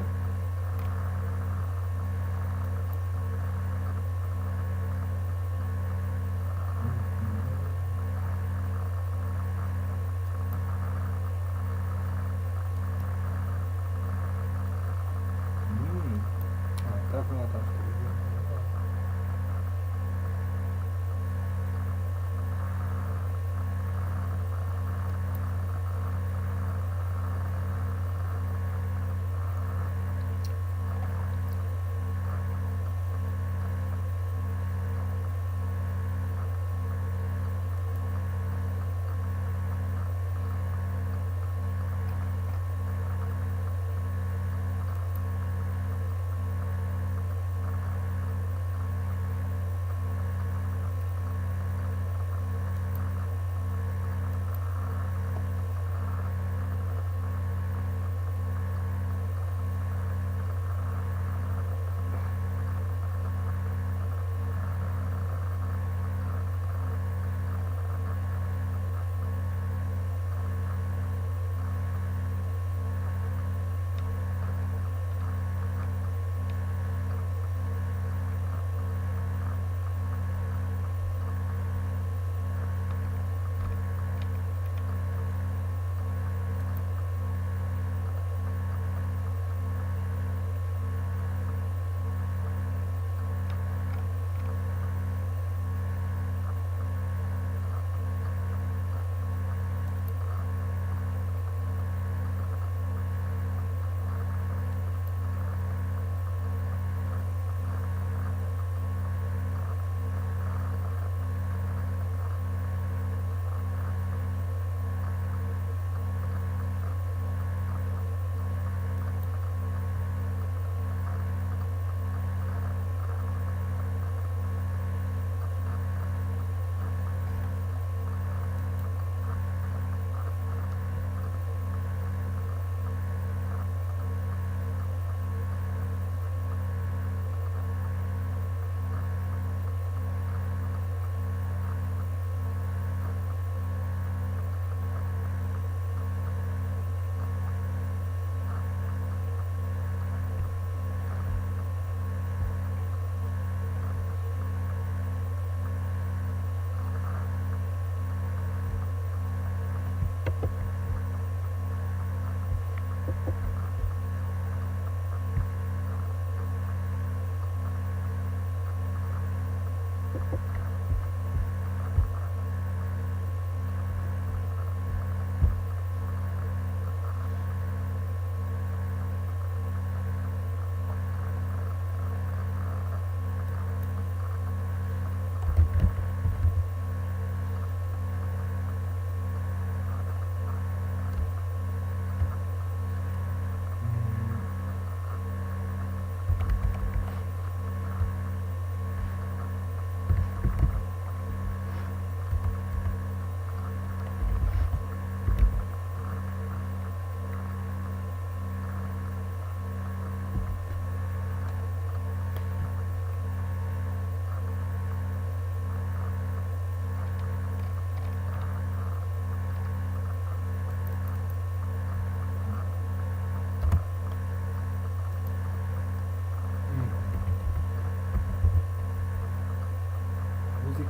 Так она там что ли?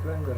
Render.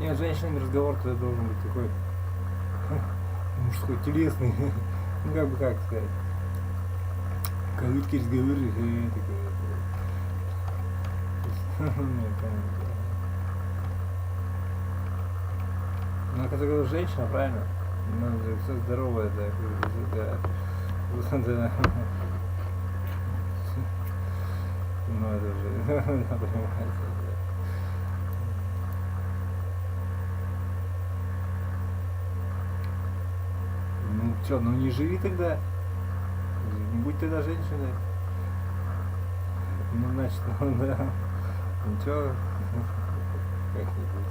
Нет, с женщинами разговор-то должен быть такой мужской, телесный. Ну как бы как сказать. Короткий разговор и такой. Ну, когда говорю женщина, правильно? Ну, все здоровое, да. Да. Ну, это уже, понимаете. Ну чё, ну не живи тогда. Не будь тогда женщиной. Ну значит, ну да. Ничего. Как-нибудь.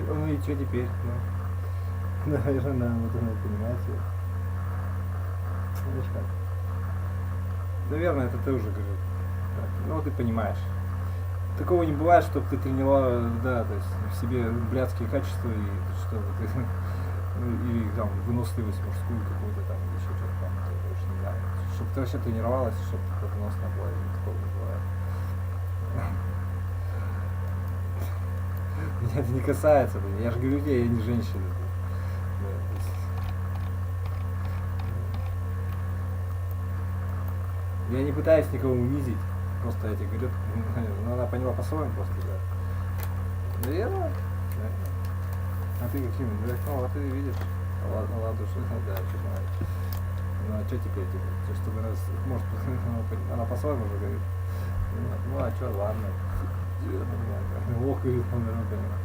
Ну и что теперь? Ну, наверное, да, вот она, понимаете. Видишь как? Наверное, это ты уже говоришь. Ну ты понимаешь. Такого не бывает, чтобы ты тренировал, да, то есть в себе блядские качества и чтобы ты, или там выносливость мужскую какую-то там, или еще что-то там, то уж не знаю. Чтобы ты вообще тренировалась, чтобы ты выносная была, такого не бывает. Меня это не касается, я же говорю тебе, я не женщина. Я не пытаюсь никого унизить. Просто я тебе говорю, ну она поняла по-своему просто, да. Наверное. А ты каким? Ну, а ты видишь. Ладно, что да, понимаю. Ну а что теперь, чтобы раз, может, она по-своему уже говорит. Ну а что, ладно. Ох, говорит, наверное, понимаю.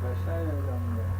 Большая огромная.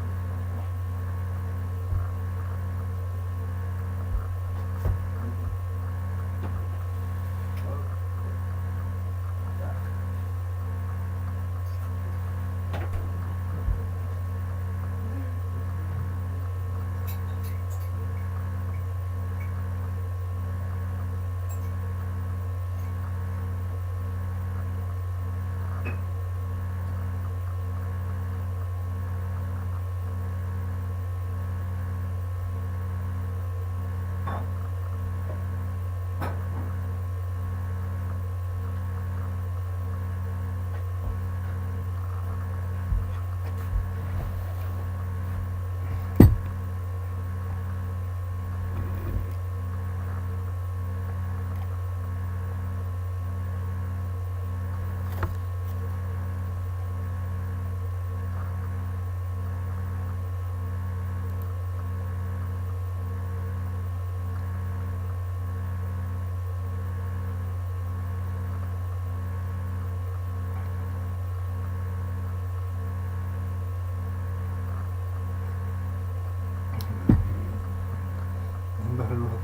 Наоборот.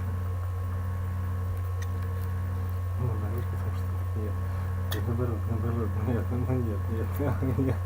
Ну, наоборот, потому что нет. Наоборот, нет, нет.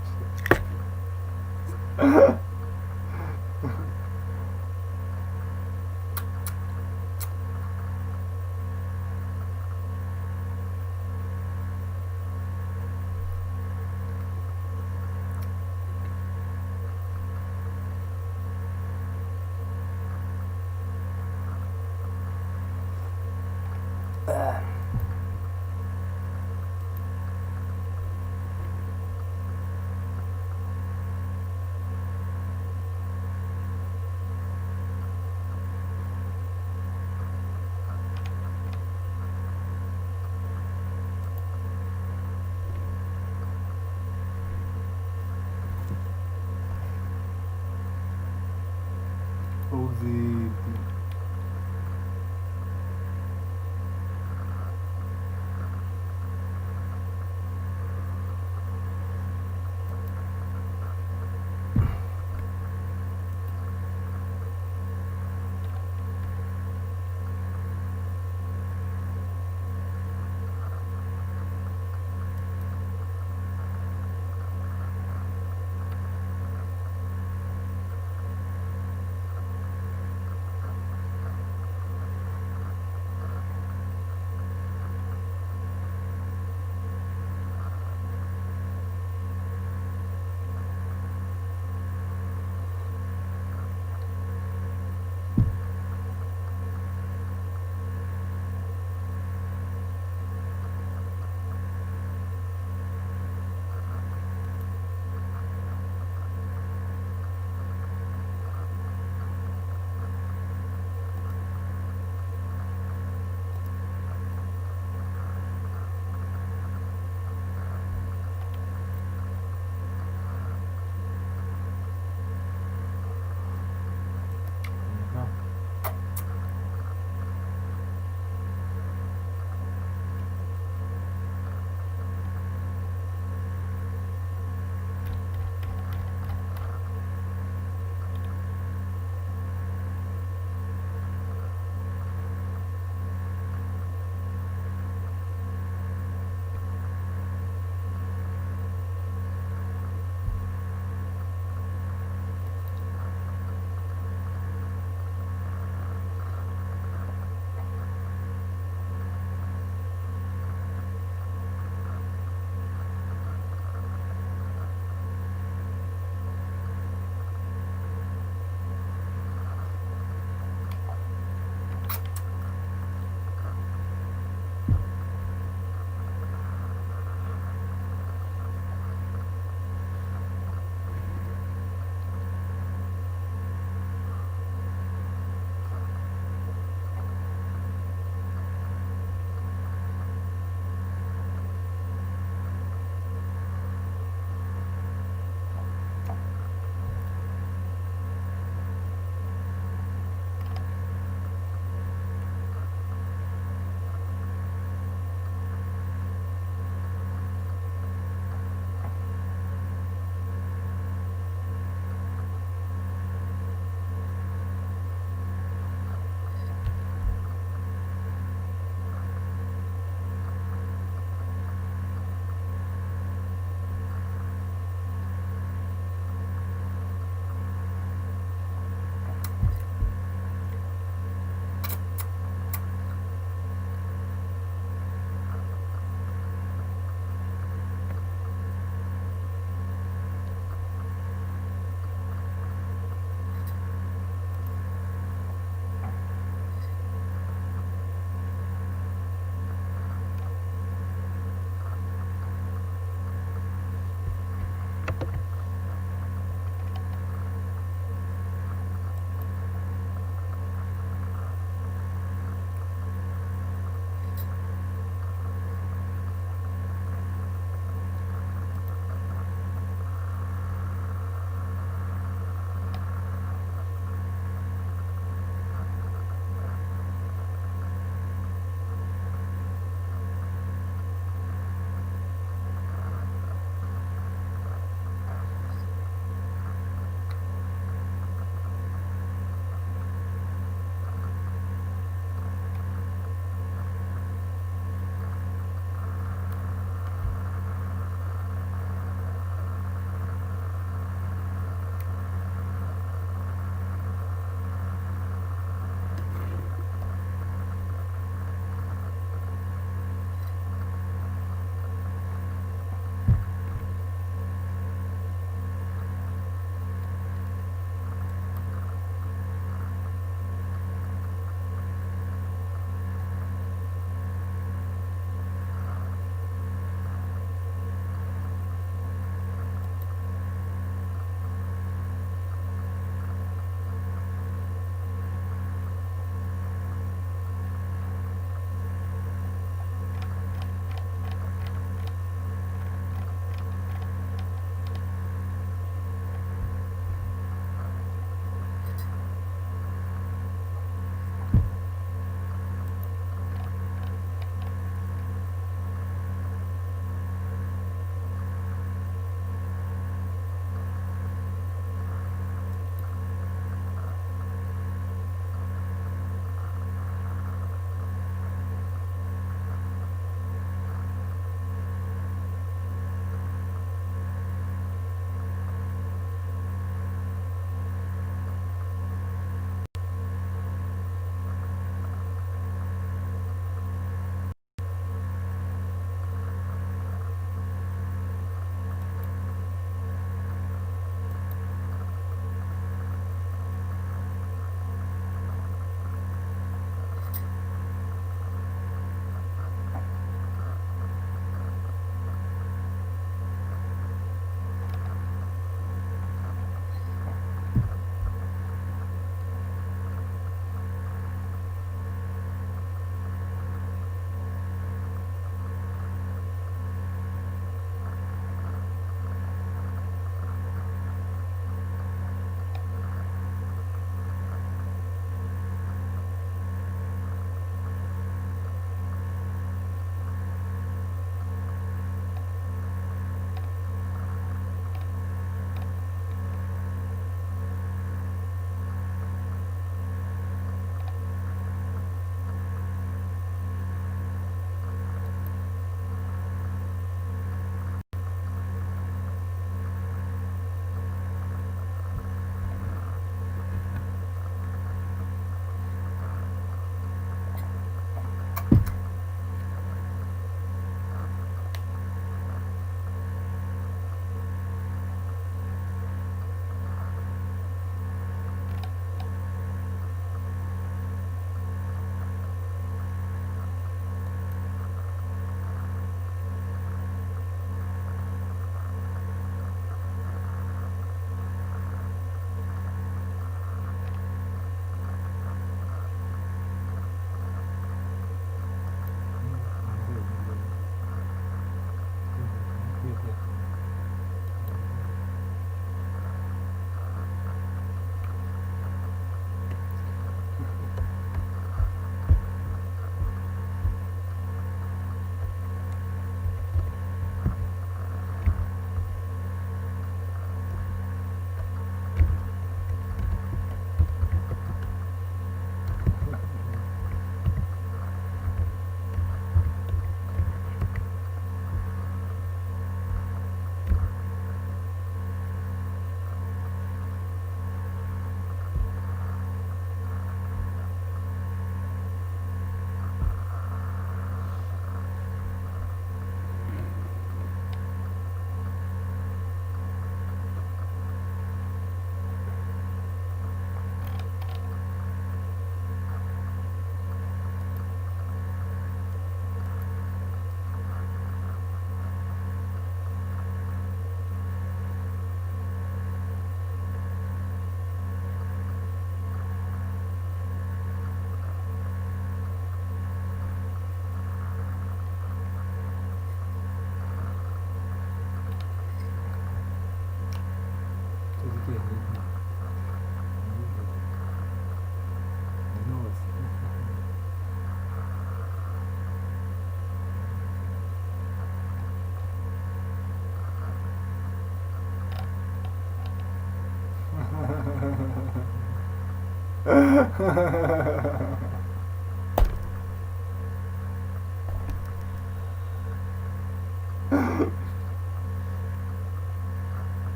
Ну,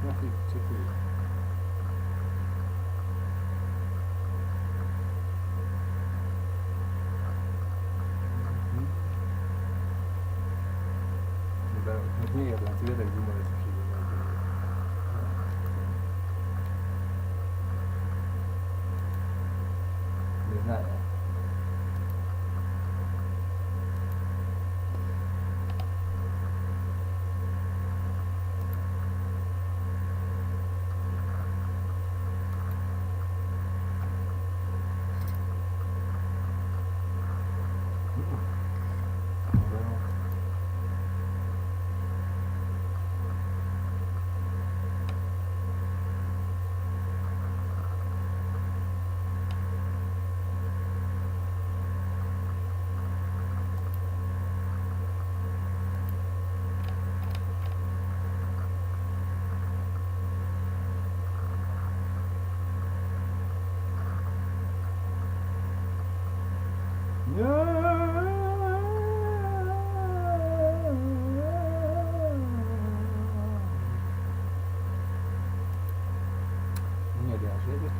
смотри, 4. Да, вот мне это, тебе так думали, что не знаю. Нет, я же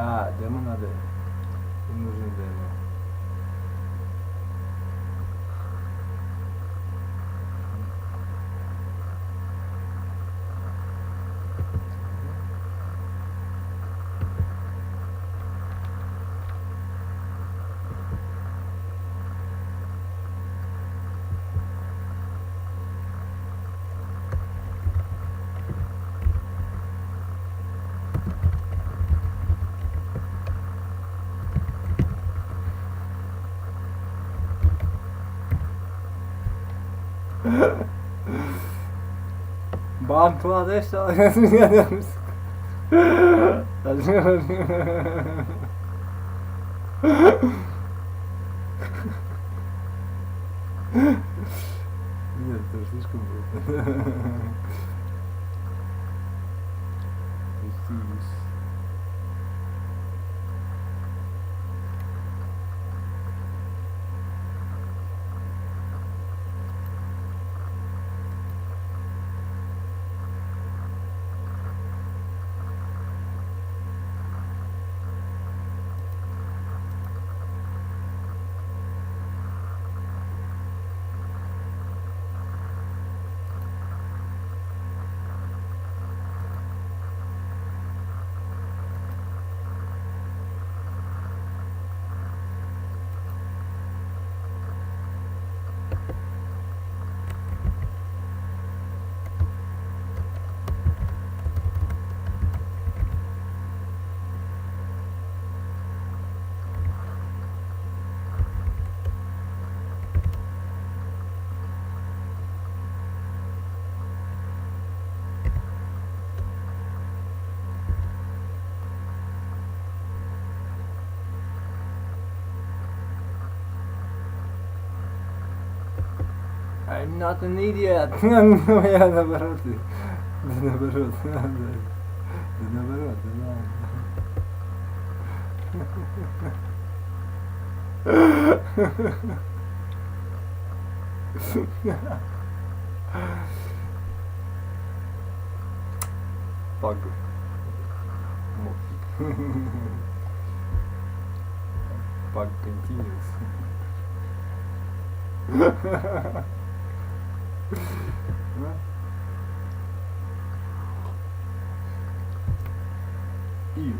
А, демо надо. Им нужен демо. Bangladeş dalgasını yanıyoruz. Нет, это слишком было. I'm not an idiot. Ну, я наоборот. Да наоборот. Да наоборот. Pug. Pug continues. И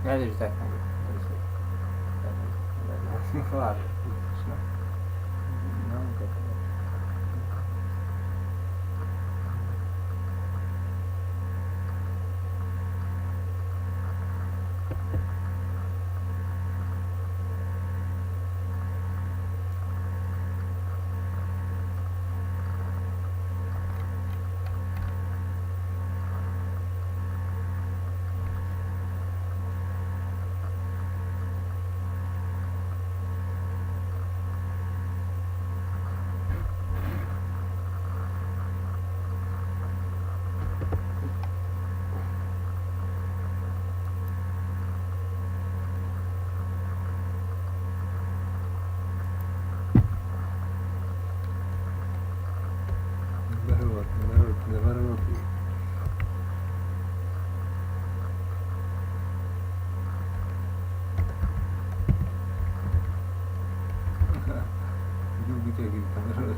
Я даже так могу. Ладно, смешно. Ну, как это. Наворот. Ну, вытягивай наворот.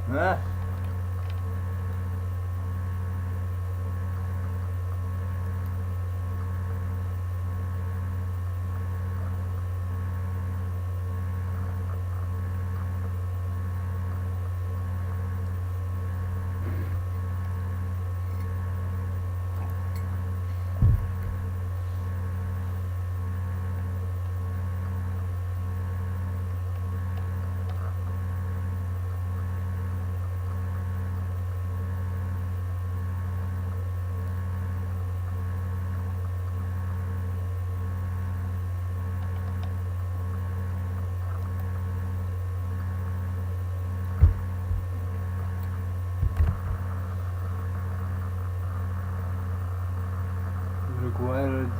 А? Required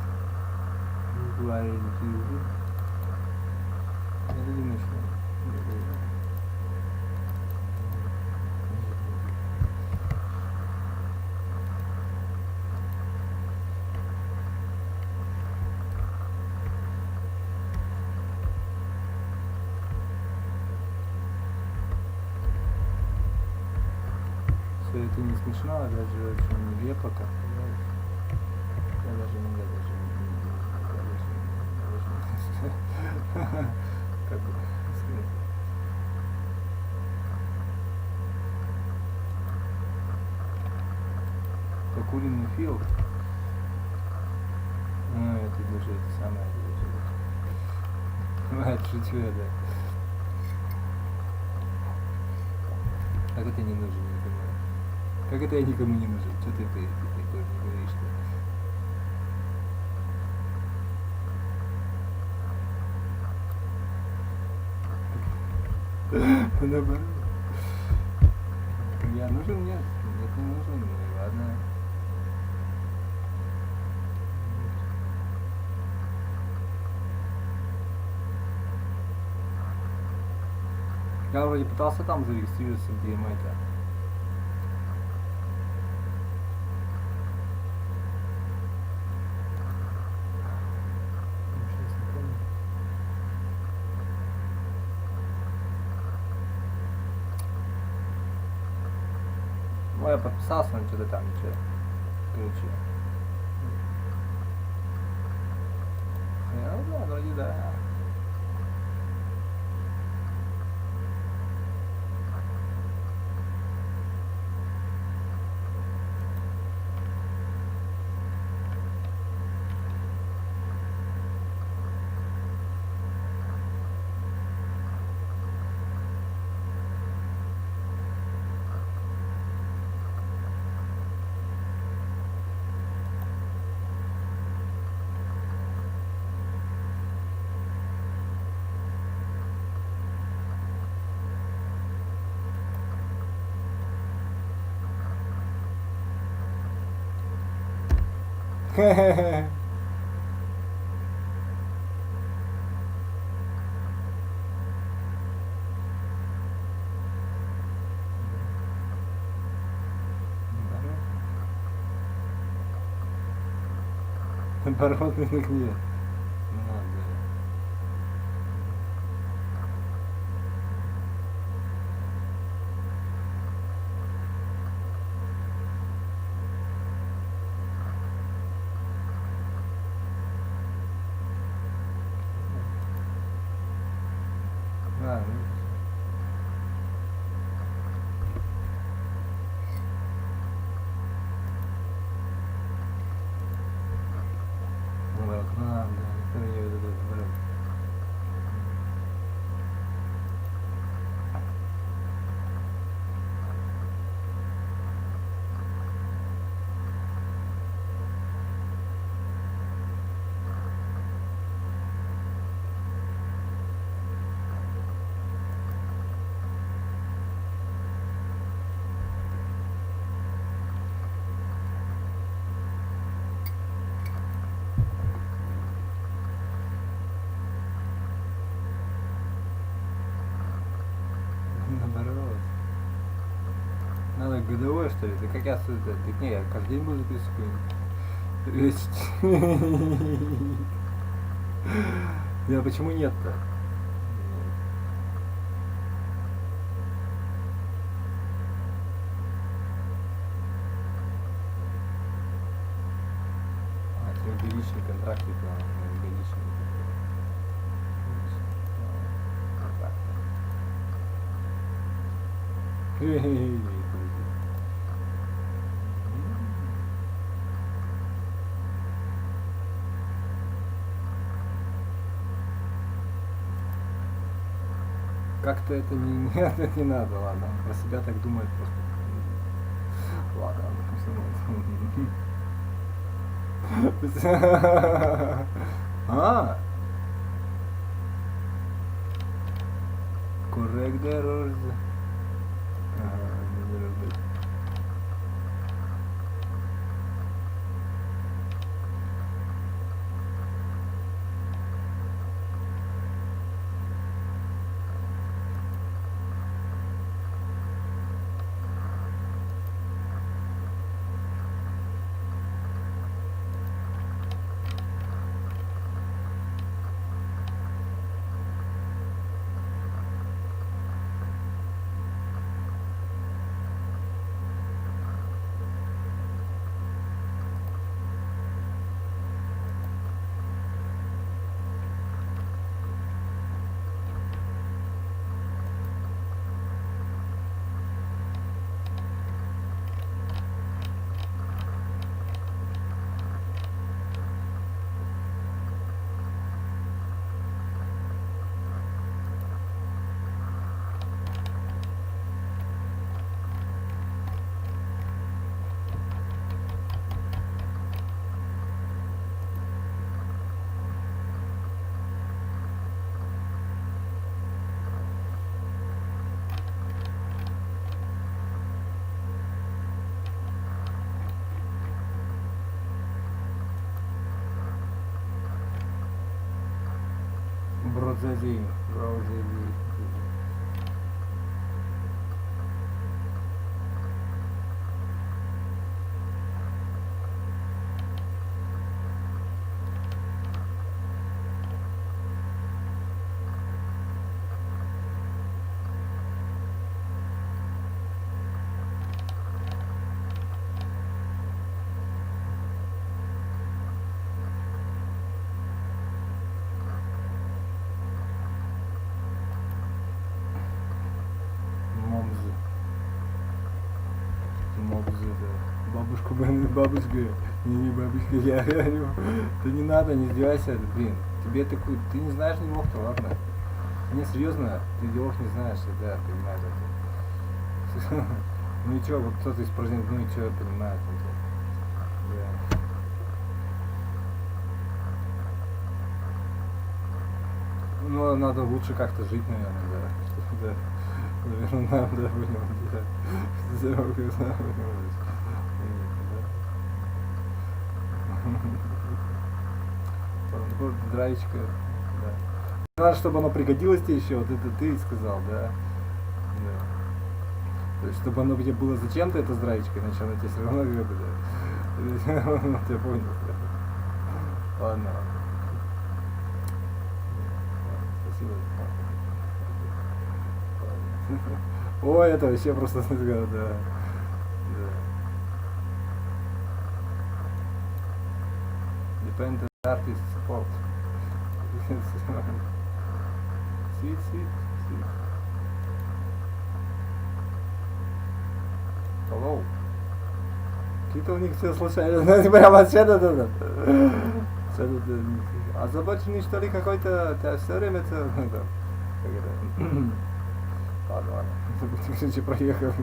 to все это не смешно, а даже очень нелепо как-то. Я даже как бы сказать. Покуренный фил. Ну, это даже это самое. Это шучу я, да. Как это не нужен, не понимаю. Как это я никому не нужен? Что ты тоже не говоришь, что? Наоборот. Я нужен? Нет. Нет, не нужен. Ну и ладно. Я вроде пытался там зарегистрироваться, где это. Ну, я подписался, но что-то там ничего. Короче. Ну да, вроде да. Оборотный нигде. Да, наоборот. Надо годовое, что ли? Да как я сюда? Так не, я каждый день буду записывать. Да почему нет-то? А, это годичный контракт, типа, годичный. Как-то это не, нет, это не надо, ладно. Про себя так думает просто. Ладно, а? Correct errors. Бродзади, бродзади. Бабушка, не бабушка, я говорю, ты не надо, не издевайся, блин, тебе такой, ты не знаешь ни лох-то, ладно? Не, серьезно, ты лох не знаешь, да, понимаю это. Ну и чё, вот кто-то из праздников, ну и чё, понимает, да. Ну, надо лучше как-то жить, наверное, да. Наверное, надо, да. Здравичка, да. Надо, чтобы оно пригодилось тебе еще, вот это ты сказал, да? Да. То есть, чтобы оно тебе было зачем-то, это здравичка, иначе оно тебе все равно говорит, да. Я понял, да. Ладно. Спасибо. Ой, это вообще просто да. Dependent artist support. Sweet. Hello. Какие-то у них все случайно, прям вообще да. Озабоченный что ли какой-то, все время это, как это, ладно, короче, проехал,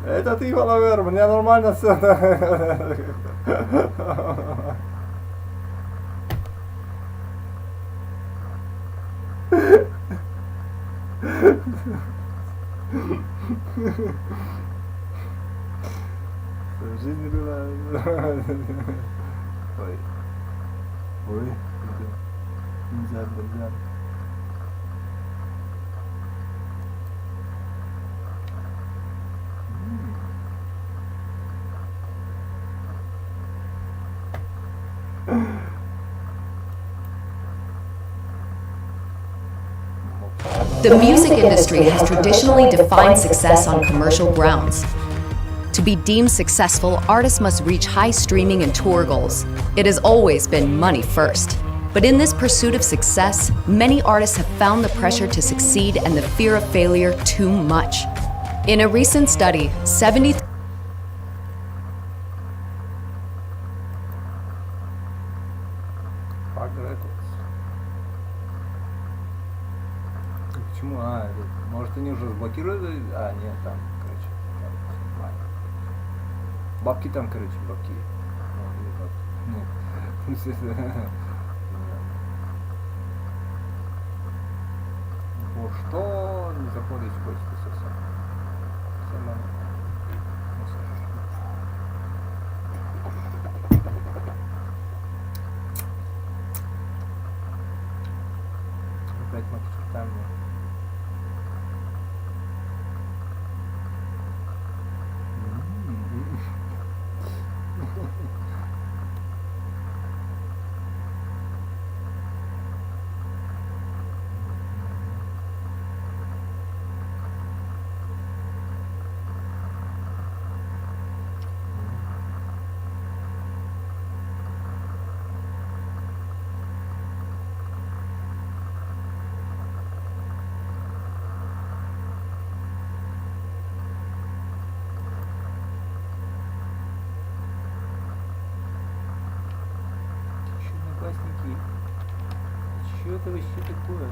Это ты, фолловер, у меня нормально все. В жизни было... Ой, нельзя. The music industry has traditionally defined success on commercial grounds. To be deemed successful, artists must reach high streaming and tour goals. It has always been money first. But in this pursuit of success, many artists have found the pressure to succeed and the fear of failure too much. In a recent study, 73% Почему? Может они уже заблокировали? Нет, там, короче, там, бабки там, короче, бабки. Что не заходит в почту совсем? Опять макетирование. Что это вообще такое?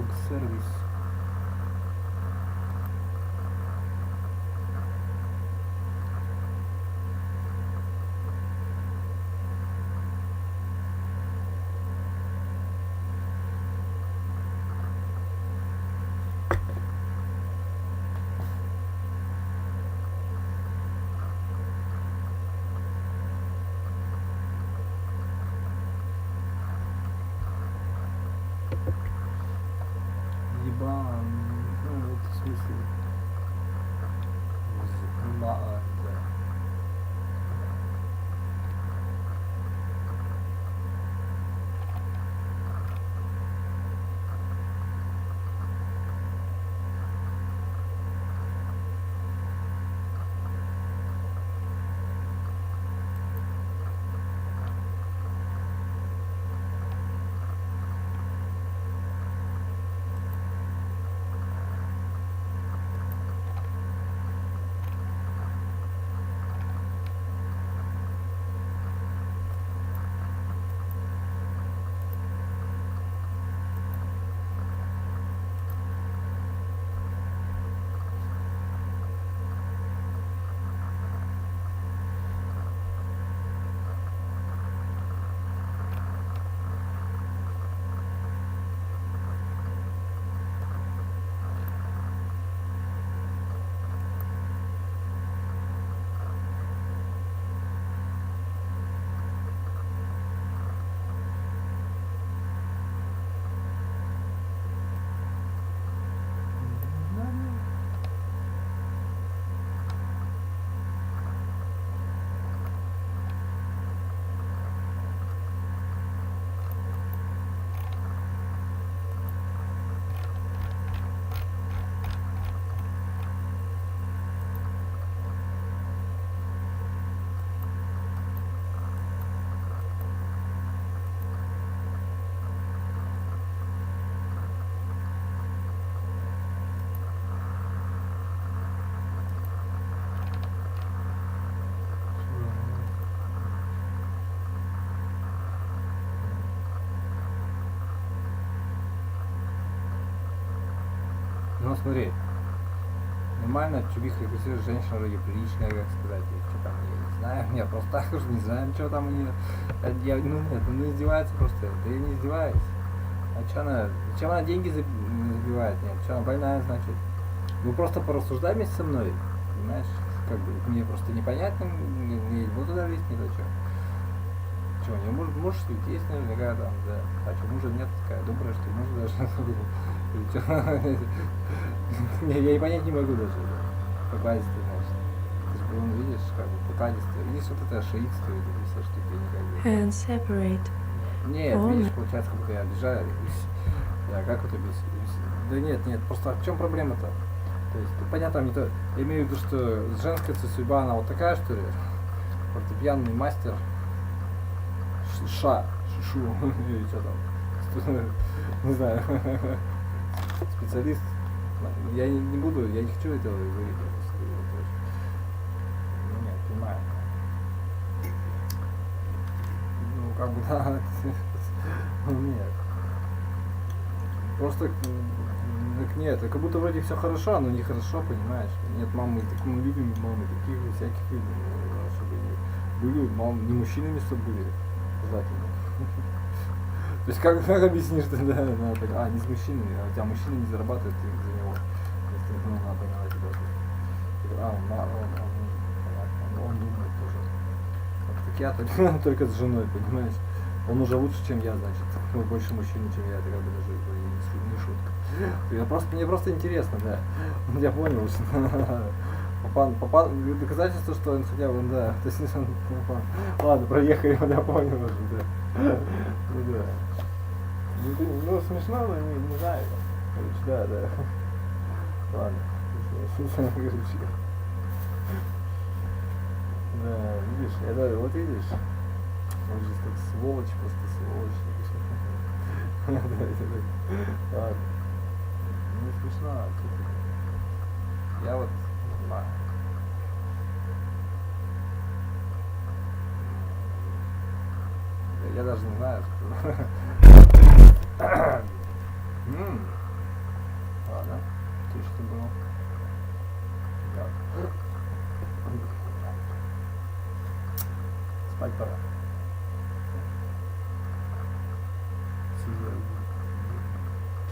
Dog service. Ебан, ну это в смысле да. Ну смотри, нормально, чубиха регрессирует женщина вроде приличная, как сказать, и что там, я не знаю, я просто так уж не знаю, что там у нее. Ну издевается просто, да я не издеваюсь. А что она, зачем она деньги забивает? Нет, что она больная, значит. Ну просто порассуждай вместе со мной, понимаешь, как бы, мне просто непонятно, не буду давить ни за что. Что, у нее муж есть наверняка там, да. А что, мужа нет, такая добрая, что мужа даже. Я и понять не могу даже. Покладистый, значит. Ты же, вон, видишь, как бы покладистый. Видишь, вот это шиитство, это все штуки никак. And separate. Нет, видишь, получается, как будто я обижаю. Да, как вот объяснить? Да нет, просто в чем проблема-то? То есть, понятно, не то. Я имею в виду, что женская судьба, она вот такая, что ли? Фортепианный мастер. Шишу, или что там, не знаю, специалист. Я не буду, я не хочу этого говорить. Ну нет, понимаю. Ну как бы да, ну нет. Просто так нет, как будто вроде все хорошо, но нехорошо, понимаешь. Нет, мамы, так мы любим мамы, таких всяких видов, чтобы были, мамы, не мужчинами, чтобы были. То есть как объяснишь, что да, надо понять, не с мужчинами, а у тебя мужчина не зарабатывает за него. Если надо понимать тебя. Он думает тоже. Вот, так я только с женой, понимаешь? Он уже лучше, чем я, значит. Больше мужчин, чем я, это как бы даже не шутка. Мне просто интересно, да. Я понял, что доказательство, что он хотя бы, да, то есть он, ладно, проехали, я понял уже, да. Ну да. Ну смешно, но не знаю. Короче, да. Ладно. Да, видишь, вот видишь. Он же так сволочь, просто сволочь. Ладно. Не смешно. Я вот не знаю. Я даже не знаю, что. Спать пора.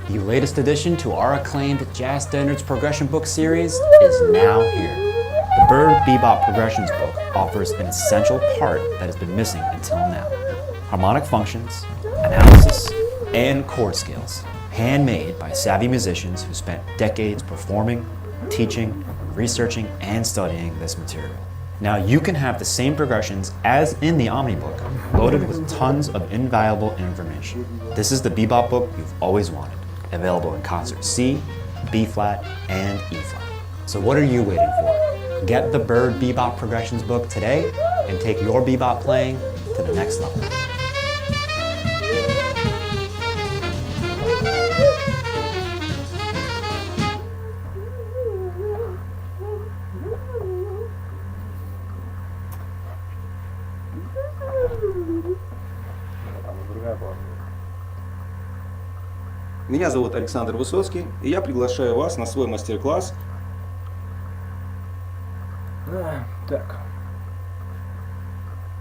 The latest addition to our acclaimed Jazz Standards Progression Book series is now here. The Bird Bebop Progressions book offers an essential part that has been missing until now. Harmonic functions, analysis, and chord scales, handmade by savvy musicians who spent decades performing, teaching, researching, and studying this material. Now you can have the same progressions as in the Omnibook, loaded with tons of invaluable information. This is the bebop book you've always wanted, available in concert C, B flat, and E flat. So what are you waiting for? Get the Bird Bebop Progressions book today and take your bebop playing to the next level. Меня зовут Александр Высоцкий, и я приглашаю вас на свой мастер-класс. Так.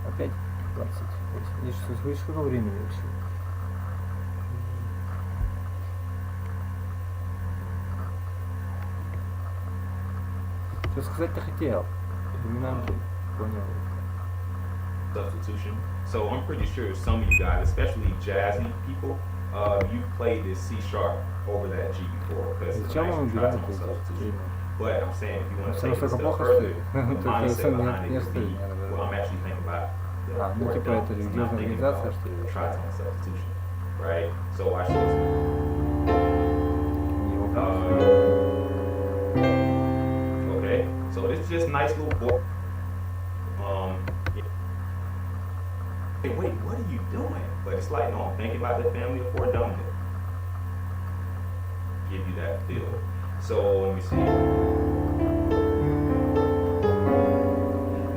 Опять 28. И что, вы сколько времени вообще? Что сказать-то хотел? Именно понял. Substitution. So I'm pretty sure some of you guys, especially jazzy people, you've played this C sharp over that G before because it's an actual tritone substitution. But I'm saying if you want to take it a step further, the mindset behind it would be, well, I'm actually thinking about the fourth note. I'm not thinking about tritone substitution, right? So watch this. Okay, so this is just nice little book. Hey, wait, what are you doing? But it's like, no, I'm thinking about the family of four dominant. Give you that feel. So let me see.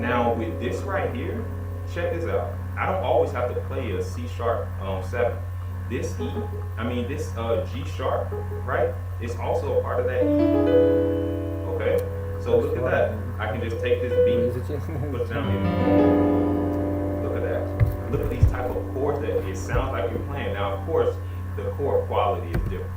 Now with this right here, check this out. I don't always have to play a C sharp 7. This E, this G sharp, right? It's also a part of that E. Okay? So look at that. I can just take this beat, put it down here. Look at that. Look at these type of chords that it sounds like you're playing. Now, of course, the chord quality is different.